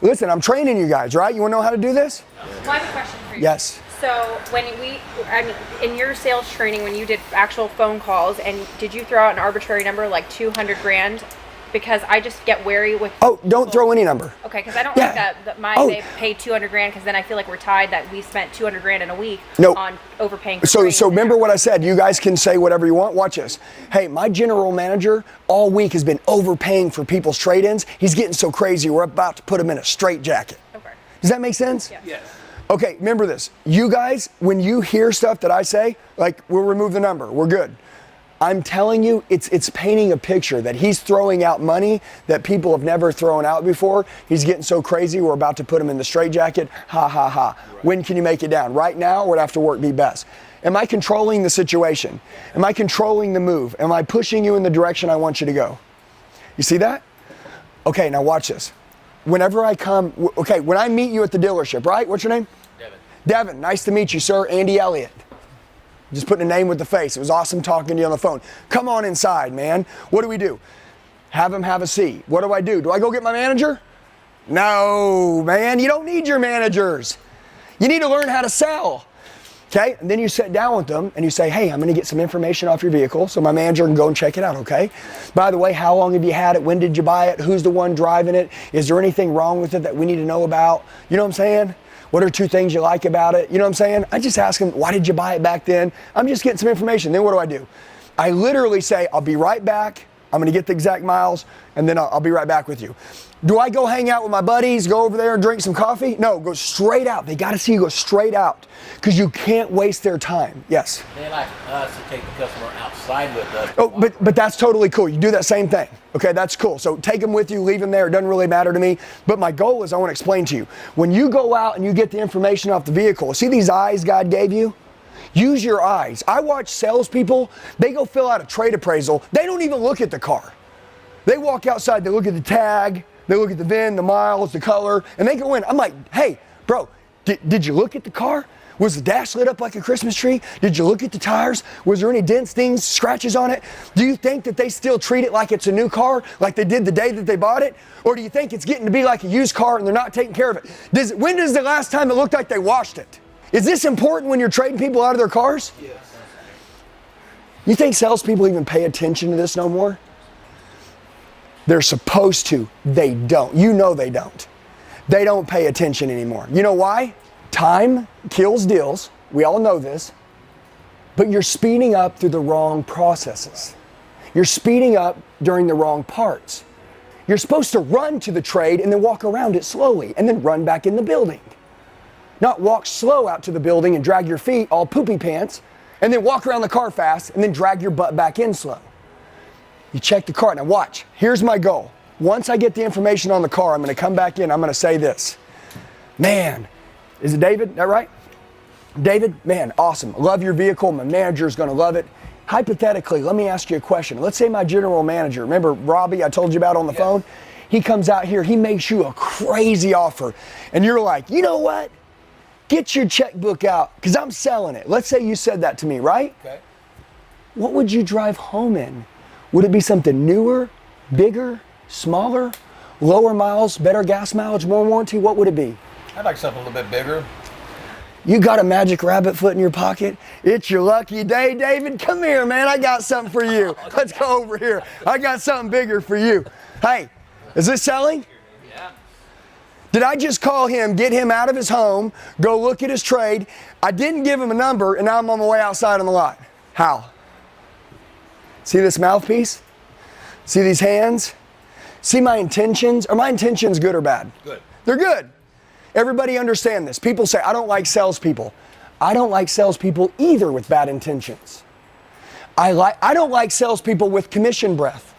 Listen, I'm training you guys, right? You want to know how to do this? Well, I have a question for you. Yes. So in your sales training, when you did actual phone calls, and did you throw out an arbitrary number like 200 grand? Because I just get wary with. Oh, don't throw any number. Okay, because I don't Yeah. like that they paid 200 grand, because then I feel like we're tied that we spent 200 grand in a week on overpaying for training. So remember what I said. You guys can say whatever you want. Watch this. Hey, my general manager all week has been overpaying for people's trade-ins. He's getting so crazy, we're about to put him in a straitjacket. Okay. Does that make sense? Yeah. Yes. Okay, remember this. You guys, when you hear stuff that I say, like, we'll remove the number, we're good. I'm telling you, it's painting a picture that he's throwing out money that people have never thrown out before. He's getting so crazy, we're about to put him in the straitjacket. Ha, ha, ha. Right. When can you make it down? Right now, or would after work be best? Am I controlling the situation? Am I controlling the move? Am I pushing you in the direction I want you to go? You see that? Okay, now watch this. Whenever I come, when I meet you at the dealership, right? What's your name? Devin. Devin, nice to meet you, sir. Andy Elliott. Just putting a name with the face. It was awesome talking to you on the phone. Come on inside, man. What do we do? Have him have a seat. What do? Do I go get my manager? No, man. You don't need your managers. You need to learn how to sell. Okay, and then you sit down with them and you say, hey, I'm gonna get some information off your vehicle so my manager can go and check it out, okay? By the way, how long have you had it? When did you buy it? Who's the one driving it? Is there anything wrong with it that we need to know about? You know what I'm saying? What are 2 things you like about it? You know what I'm saying? I just ask them, why did you buy it back then? I'm just getting some information. Then what do? I literally say, I'll be right back. I'm gonna get the exact miles and then I'll be right back with you. Do I go hang out with my buddies, go over there and drink some coffee? No, go straight out. They gotta see you go straight out because you can't waste their time. Yes? They like us to take the customer outside with us. Oh, but that's totally cool. You do that same thing. Okay, that's cool. So take them with you, leave them there. It doesn't really matter to me. But my goal is I want to explain to you. When you go out and you get the information off the vehicle, see these eyes God gave you? Use your eyes. I watch salespeople, they go fill out a trade appraisal. They don't even look at the car. They walk outside, they look at the tag, they look at the VIN, the miles, the color, and they go in. I'm like, hey, bro, did you look at the car? Was the dash lit up like a Christmas tree? Did you look at the tires? Was there any dents, things, scratches on it? Do you think that they still treat it like it's a new car, like they did the day that they bought it? Or do you think it's getting to be like a used car and they're not taking care of it? When does the last time it looked like they washed it? Is this important when you're trading people out of their cars? Yes. You think salespeople even pay attention to this no more? They're supposed to. They don't. You know they don't. They don't pay attention anymore. You know why? Time kills deals. We all know this. But you're speeding up through the wrong processes. You're speeding up during the wrong parts. You're supposed to run to the trade and then walk around it slowly and then run back in the building. Not walk slow out to the building and drag your feet all poopy pants and then walk around the car fast and then drag your butt back in slow. You check the car. Now watch, here's my goal. Once I get the information on the car, I'm gonna come back in, I'm gonna say this. Man, is it David, is that right? David, man, awesome. Love your vehicle, my manager's gonna love it. Hypothetically, let me ask you a question. Let's say my general manager, remember Robbie I told you about on the phone? He comes out here, he makes you a crazy offer. And you're like, you know what? Get your checkbook out, because I'm selling it. Let's say you said that to me, right? Okay. What would you drive home in? Would it be something newer, bigger, smaller, lower miles, better gas mileage, more warranty? What would it be? I'd like something a little bit bigger. You got a magic rabbit foot in your pocket? It's your lucky day, David. Come here, man. I got something for you. Let's go over here. I got something bigger for you. Hey, is this selling? Yeah. Did I just call him, get him out of his home, go look at his trade? I didn't give him a number, and now I'm on my way outside on the lot. How? See this mouthpiece? See these hands? See my intentions? Are my intentions good or bad? Good. They're good. Everybody understand this. People say, I don't like salespeople. I don't like salespeople either with bad intentions. I don't like salespeople with commission breath.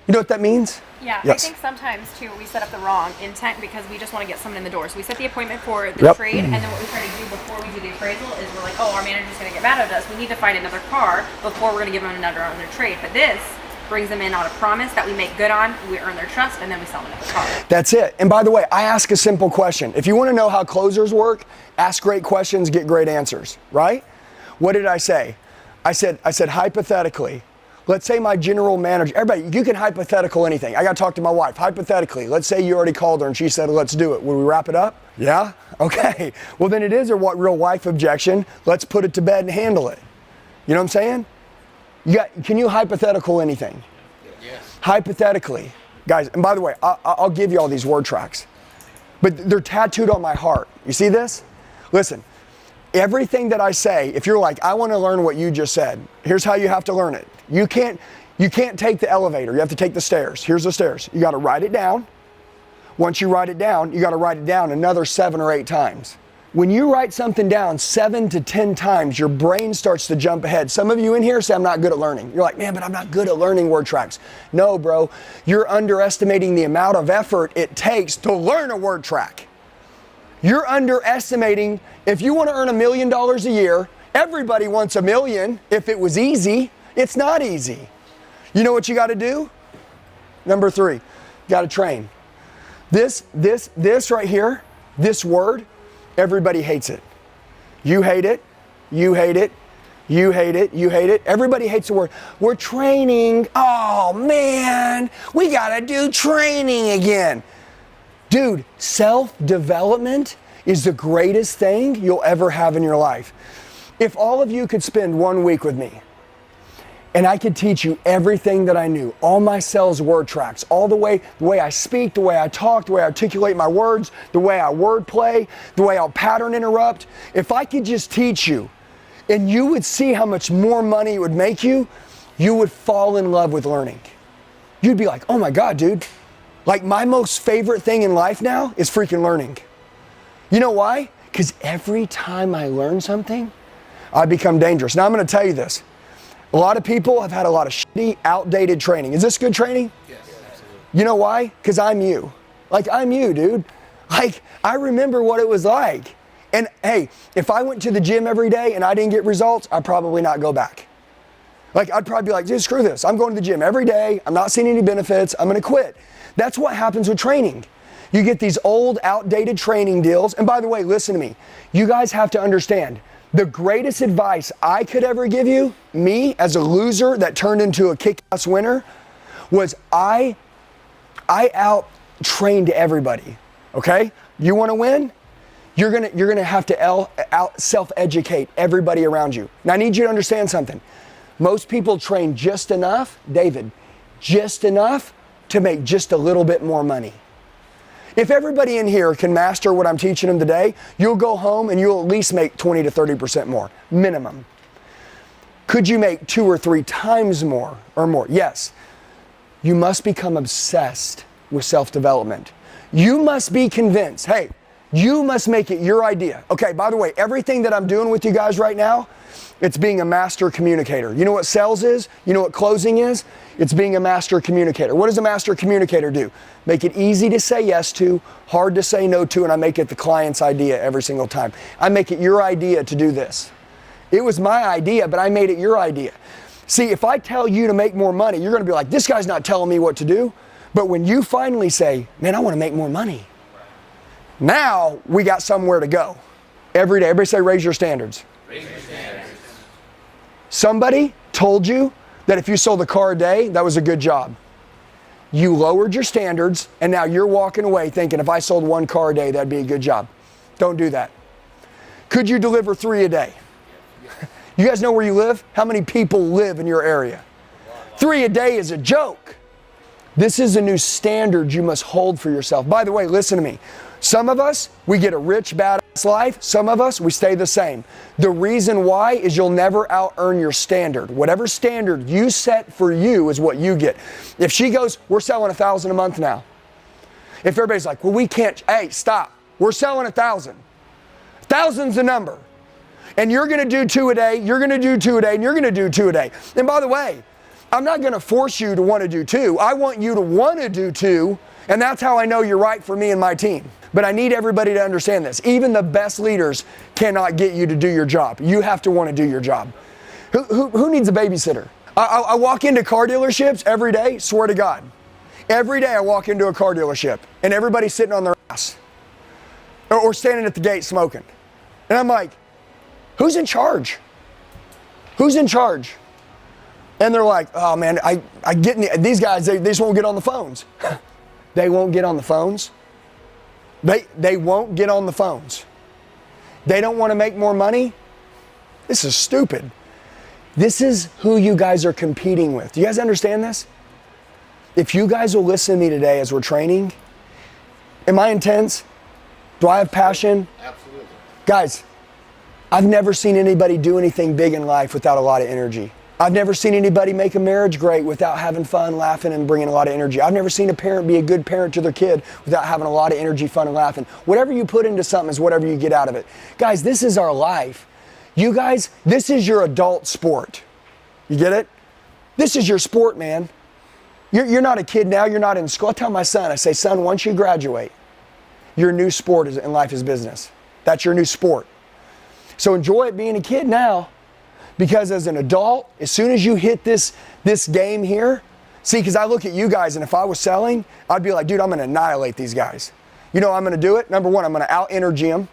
You know what that means? Yeah, Yes. I think sometimes too we set up the wrong intent because we just want to get someone in the door. So we set the appointment for the trade, and then what we try to do before we do the appraisal is we're like, oh, our manager's going to get mad at us. We need to find another car before we're going to give them another trade. But this brings them in on a promise that we make good on, we earn their trust, and then we sell them another car. That's it. And by the way, I ask a simple question. If you want to know how closers work, ask great questions, get great answers, right? What did I say? I said hypothetically, let's say my general manager, everybody, you can hypothetical anything. I got to talk to my wife. Hypothetically, let's say you already called her and she said, let's do it. Will we wrap it up? Yeah? Okay. Well, then it is a real wife objection. Let's put it to bed and handle it. You know what I'm saying? Can you hypothetical anything? Yes. Hypothetically. Guys, and by the way, I'll give you all these word tracks, but they're tattooed on my heart. You see this? Listen, everything that I say, if you're like, I want to learn what you just said, here's how you have to learn it. You can't take the elevator. You have to take the stairs. Here's the stairs. You got to write it down. Once you write it down, you got to write it down another 7 or 8 times. When you write something down 7 to 10 times, your brain starts to jump ahead. Some of you in here say, I'm not good at learning. You're like, man, but I'm not good at learning word tracks. No, bro, you're underestimating the amount of effort it takes to learn a word track. You're underestimating, if you want to earn $1 million a year, everybody wants $1 million if it was easy. It's not easy. You know what you got to do? Number 3, you got to train. This right here, this word, everybody hates it. You hate it. You hate it. You hate it. You hate it. Everybody hates the word. We're training. Oh man, we gotta do training again. Dude, self-development is the greatest thing you'll ever have in your life. If all of you could spend 1 week with me, and I could teach you everything that I knew, all my sales word tracks, all the way I speak, the way I talk, the way I articulate my words, the way I wordplay, the way I'll pattern interrupt. If I could just teach you, and you would see how much more money it would make you, you would fall in love with learning. You'd be like, oh my God, dude. Like my most favorite thing in life now is freaking learning. You know why? Because every time I learn something, I become dangerous. Now I'm gonna tell you this. A lot of people have had a lot of shitty, outdated training. Is this good training? Yes, absolutely. You know why? Because I'm you. Like, I'm you, dude. Like, I remember what it was like. And hey, if I went to the gym every day and I didn't get results, I'd probably not go back. Like, I'd probably be like, dude, screw this. I'm going to the gym every day. I'm not seeing any benefits. I'm going to quit. That's what happens with training. You get these old, outdated training deals. And by the way, listen to me. You guys have to understand, the greatest advice I could ever give you, me as a loser that turned into a kick-ass winner, was I out-trained everybody, okay? You wanna win? You're gonna have to self-educate everybody around you. Now I need you to understand something. Most people train just enough, David, just enough to make just a little bit more money. If everybody in here can master what I'm teaching them today, you'll go home and you'll at least make 20 to 30% more, minimum. Could you make 2 or 3 times more or more? Yes. You must become obsessed with self-development. You must be convinced, hey, you must make it your idea. Okay, by the way, everything that I'm doing with you guys right now, it's being a master communicator. You know what sales is? You know what closing is? It's being a master communicator. What does a master communicator do? Make it easy to say yes to, hard to say no to, and I make it the client's idea every single time. I make it your idea to do this. It was my idea, but I made it your idea. See, if I tell you to make more money, you're gonna be like, this guy's not telling me what to do. But when you finally say, man, I wanna make more money, now we got somewhere to go. Every day, everybody say, raise your standards. Raise your standards. Somebody told you that if you sold a car a day, that was a good job. You lowered your standards, and now you're walking away thinking, if I sold 1 car a day, that'd be a good job. Don't do that. Could you deliver 3 a day? You guys know where you live? How many people live in your area? 3 a day is a joke. This is a new standard you must hold for yourself. By the way, listen to me. Some of us, we get a rich, badass life. Some of us, we stay the same. The reason why is you'll never out-earn your standard. Whatever standard you set for you is what you get. If she goes, we're selling 1,000 a month now. If everybody's like, well, we can't, hey, stop. We're selling 1,000. 1,000's the number. And you're gonna do 2 a day, you're gonna do 2 a day, and you're gonna do 2 a day. And by the way, I'm not gonna force you to wanna do 2. I want you to wanna do 2, and that's how I know you're right for me and my team. But I need everybody to understand this. Even the best leaders cannot get you to do your job. You have to want to do your job. Who needs a babysitter? I walk into car dealerships every day, swear to God. Every day I walk into a car dealership and everybody's sitting on their ass or standing at the gate smoking. And I'm like, who's in charge? Who's in charge? And they're like, oh man, I get these guys, they just won't get on the phones. They won't get on the phones. They won't get on the phones. They don't want to make more money. This is stupid. This is who you guys are competing with. Do you guys understand this? If you guys will listen to me today as we're training, am I intense? Do I have passion? Absolutely. Guys, I've never seen anybody do anything big in life without a lot of energy. I've never seen anybody make a marriage great without having fun, laughing, and bringing a lot of energy. I've never seen a parent be a good parent to their kid without having a lot of energy, fun, and laughing. Whatever you put into something is whatever you get out of it. Guys, this is our life. You guys, this is your adult sport. You get it? This is your sport, man. You're not a kid now. You're not in school. I tell my son, I say, son, once you graduate, your new sport in life is business. That's your new sport. So enjoy it being a kid now. Because as an adult, as soon as you hit this game here, see, because I look at you guys and if I was selling, I'd be like, dude, I'm gonna annihilate these guys. You know how I'm gonna do it? Number one, I'm gonna out-energy them.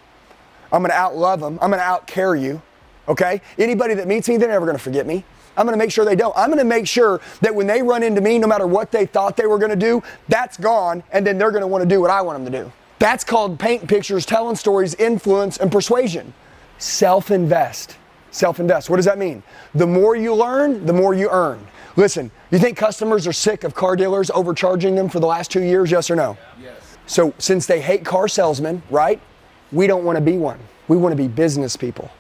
I'm gonna out-love them. I'm gonna out-care you, okay? Anybody that meets me, they're never gonna forget me. I'm gonna make sure they don't. I'm gonna make sure that when they run into me, no matter what they thought they were gonna do, that's gone, and then they're gonna wanna do what I want them to do. That's called paint pictures, telling stories, influence, and persuasion. Self-invest. Self-invest. What does that mean? The more you learn, the more you earn. Listen, you think customers are sick of car dealers overcharging them for the last 2 years, yes or no? Yes. So since they hate car salesmen, right? We don't want to be one. We want to be business people.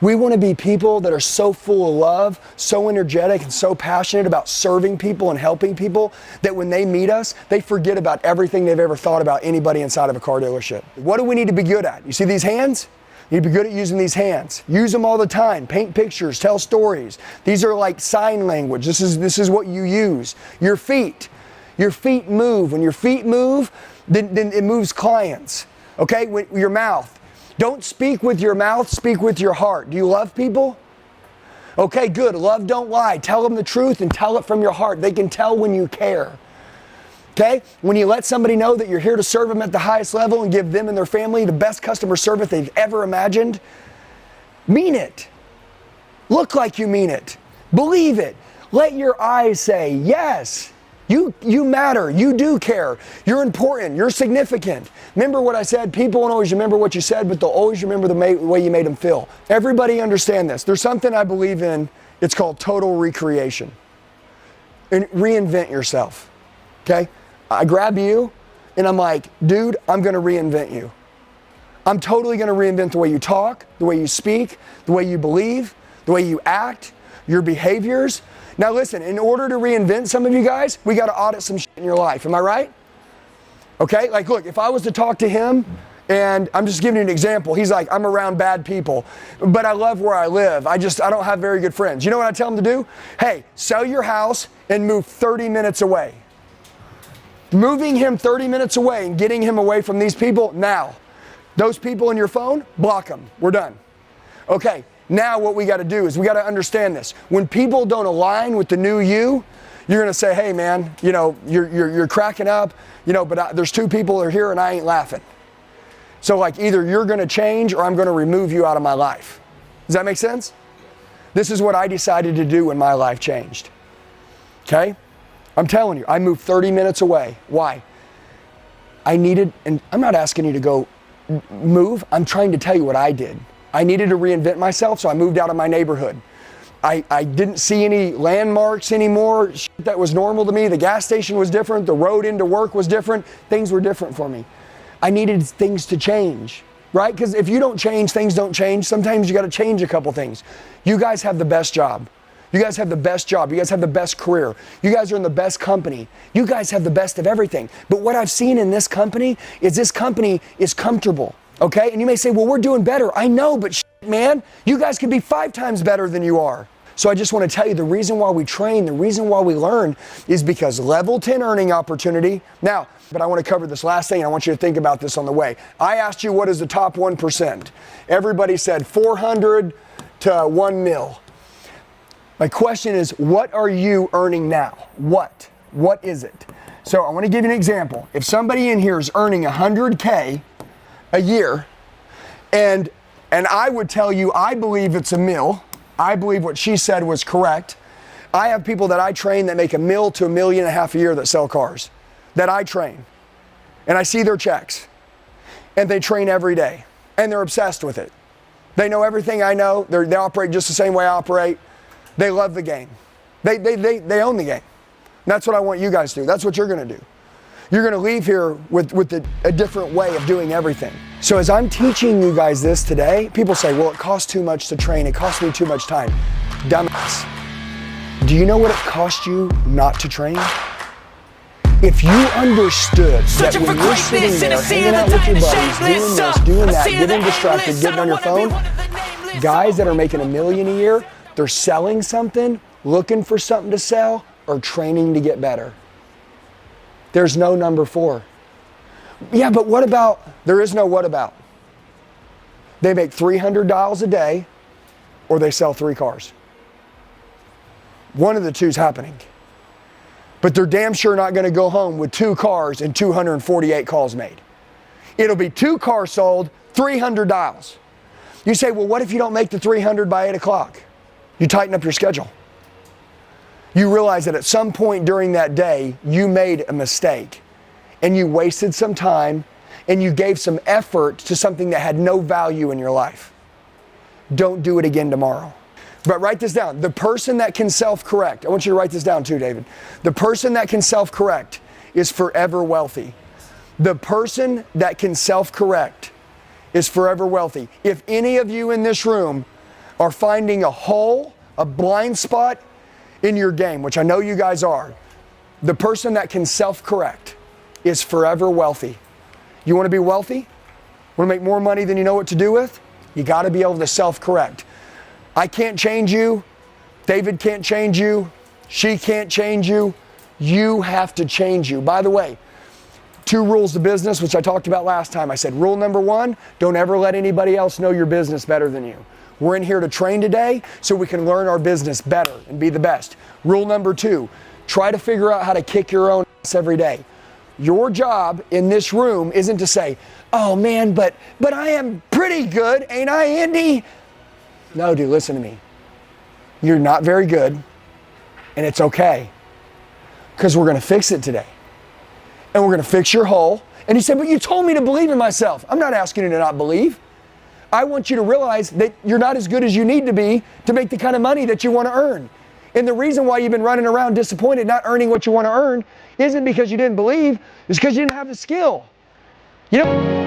We want to be people that are so full of love, so energetic, and so passionate about serving people and helping people that when they meet us, they forget about everything they've ever thought about anybody inside of a car dealership. What do we need to be good at? You see these hands? You need to be good at using these hands. Use them all the time. Paint pictures, tell stories. These are like sign language. This is what you use. Your feet. Your feet move. When your feet move, then it moves clients. Okay? Your mouth. Don't speak with your mouth, speak with your heart. Do you love people? Okay, good. Love don't lie. Tell them the truth and tell it from your heart. They can tell when you care. Okay? When you let somebody know that you're here to serve them at the highest level and give them and their family the best customer service they've ever imagined, mean it. Look like you mean it. Believe it. Let your eyes say, yes, you matter. You do care. You're important. You're significant. Remember what I said? People won't always remember what you said, but they'll always remember the way you made them feel. Everybody understand this. There's something I believe in. It's called total recreation. And reinvent yourself. Okay? I grab you and I'm like, dude, I'm going to reinvent you. I'm totally going to reinvent the way you talk, the way you speak, the way you believe, the way you act, your behaviors. Now listen, in order to reinvent some of you guys, we got to audit some shit in your life. Am I right? Okay, like look, if I was to talk to him, and I'm just giving you an example, he's like, I'm around bad people, but I love where I live. I don't have very good friends. You know what I tell him to do? Hey, sell your house and move 30 minutes away. Moving him 30 minutes away and getting him away from these people now. Those people in your phone, block them. We're done. Okay. Now what we got to do is we got to understand this. When people don't align with the new you, you're going to say, hey man, you know, you're cracking up, you know, but there's two people that are here and I ain't laughing. So like either you're going to change or I'm going to remove you out of my life. Does that make sense? This is what I decided to do when my life changed. Okay? I'm telling you, I moved 30 minutes away. Why? I needed, and I'm not asking you to go move, I'm trying to tell you what I did. I needed to reinvent myself, so I moved out of my neighborhood. I didn't see any landmarks anymore. Shit that was normal to me. The gas station was different. The road into work was different. Things were different for me. I needed things to change, right? Because if you don't change, things don't change. Sometimes you got to change a couple things. You guys have the best job. You guys have the best job. You guys have the best career. You guys are in the best company. You guys have the best of everything. But what I've seen in this company is comfortable. Okay, and you may say, well, we're doing better. I know, but man, you guys could be 5 times better than you are. So I just want to tell you the reason why we train, the reason why we learn is because level 10 earning opportunity. Now, but I want to cover this last thing. I want you to think about this on the way. I asked you what is the top 1%. Everybody said 400 to 1 mil. My question is, what are you earning now? What? What is it? So I want to give you an example. If somebody in here is earning 100K a year, and I would tell you, I believe it's $1 million. I believe what she said was correct. I have people that I train that make $1 million to $1.5 million a year that sell cars, that I train. And I see their checks. And they train every day. And they're obsessed with it. They know everything I know. They operate just the same way I operate. They love the game. They own the game. That's what I want you guys to do. That's what you're going to do. You're going to leave here with a different way of doing everything. So as I'm teaching you guys this today, people say, well, it costs too much to train. It costs me too much time. Dumbass. Do you know what it costs you not to train? If you understood that when you're sitting there hanging out with your buddies, doing this, doing that, getting distracted, getting on your phone, guys that are making $1 million a year, they're selling something, looking for something to sell, or training to get better. There's no number 4. Yeah, but what about, there is no what about. They make $300 a day, or they sell 3 cars. One of the two is happening. But they're damn sure not going to go home with 2 cars and 248 calls made. It'll be 2 cars sold, $300. You say, well, what if you don't make the 300 by 8 o'clock? You tighten up your schedule. You realize that at some point during that day, you made a mistake and you wasted some time and you gave some effort to something that had no value in your life. don't do it again tomorrow. But write this down. The person that can self-correct, I want you to write this down too, David. The person that can self-correct is forever wealthy. The person that can self-correct is forever wealthy. If any of you in this room are finding a hole, a blind spot in your game, which I know you guys are, the person that can self-correct is forever wealthy. You want to be wealthy? Want to make more money than you know what to do with? You got to be able to self-correct. I can't change you. David can't change you. She can't change you. You have to change you. By the way, 2 rules to business, which I talked about last time. I said, rule number 1, don't ever let anybody else know your business better than you. We're in here to train today so we can learn our business better and be the best. Rule number 2, try to figure out how to kick your own ass every day. Your job in this room isn't to say, oh man, but I am pretty good, ain't I, Andy? No, dude, listen to me. You're not very good, and it's okay, because we're going to fix it today. And we're going to fix your hole. And he said, but you told me to believe in myself. I'm not asking you to not believe. I want you to realize that you're not as good as you need to be to make the kind of money that you want to earn. And the reason why you've been running around disappointed, not earning what you want to earn, isn't because you didn't believe, it's because you didn't have the skill. You know.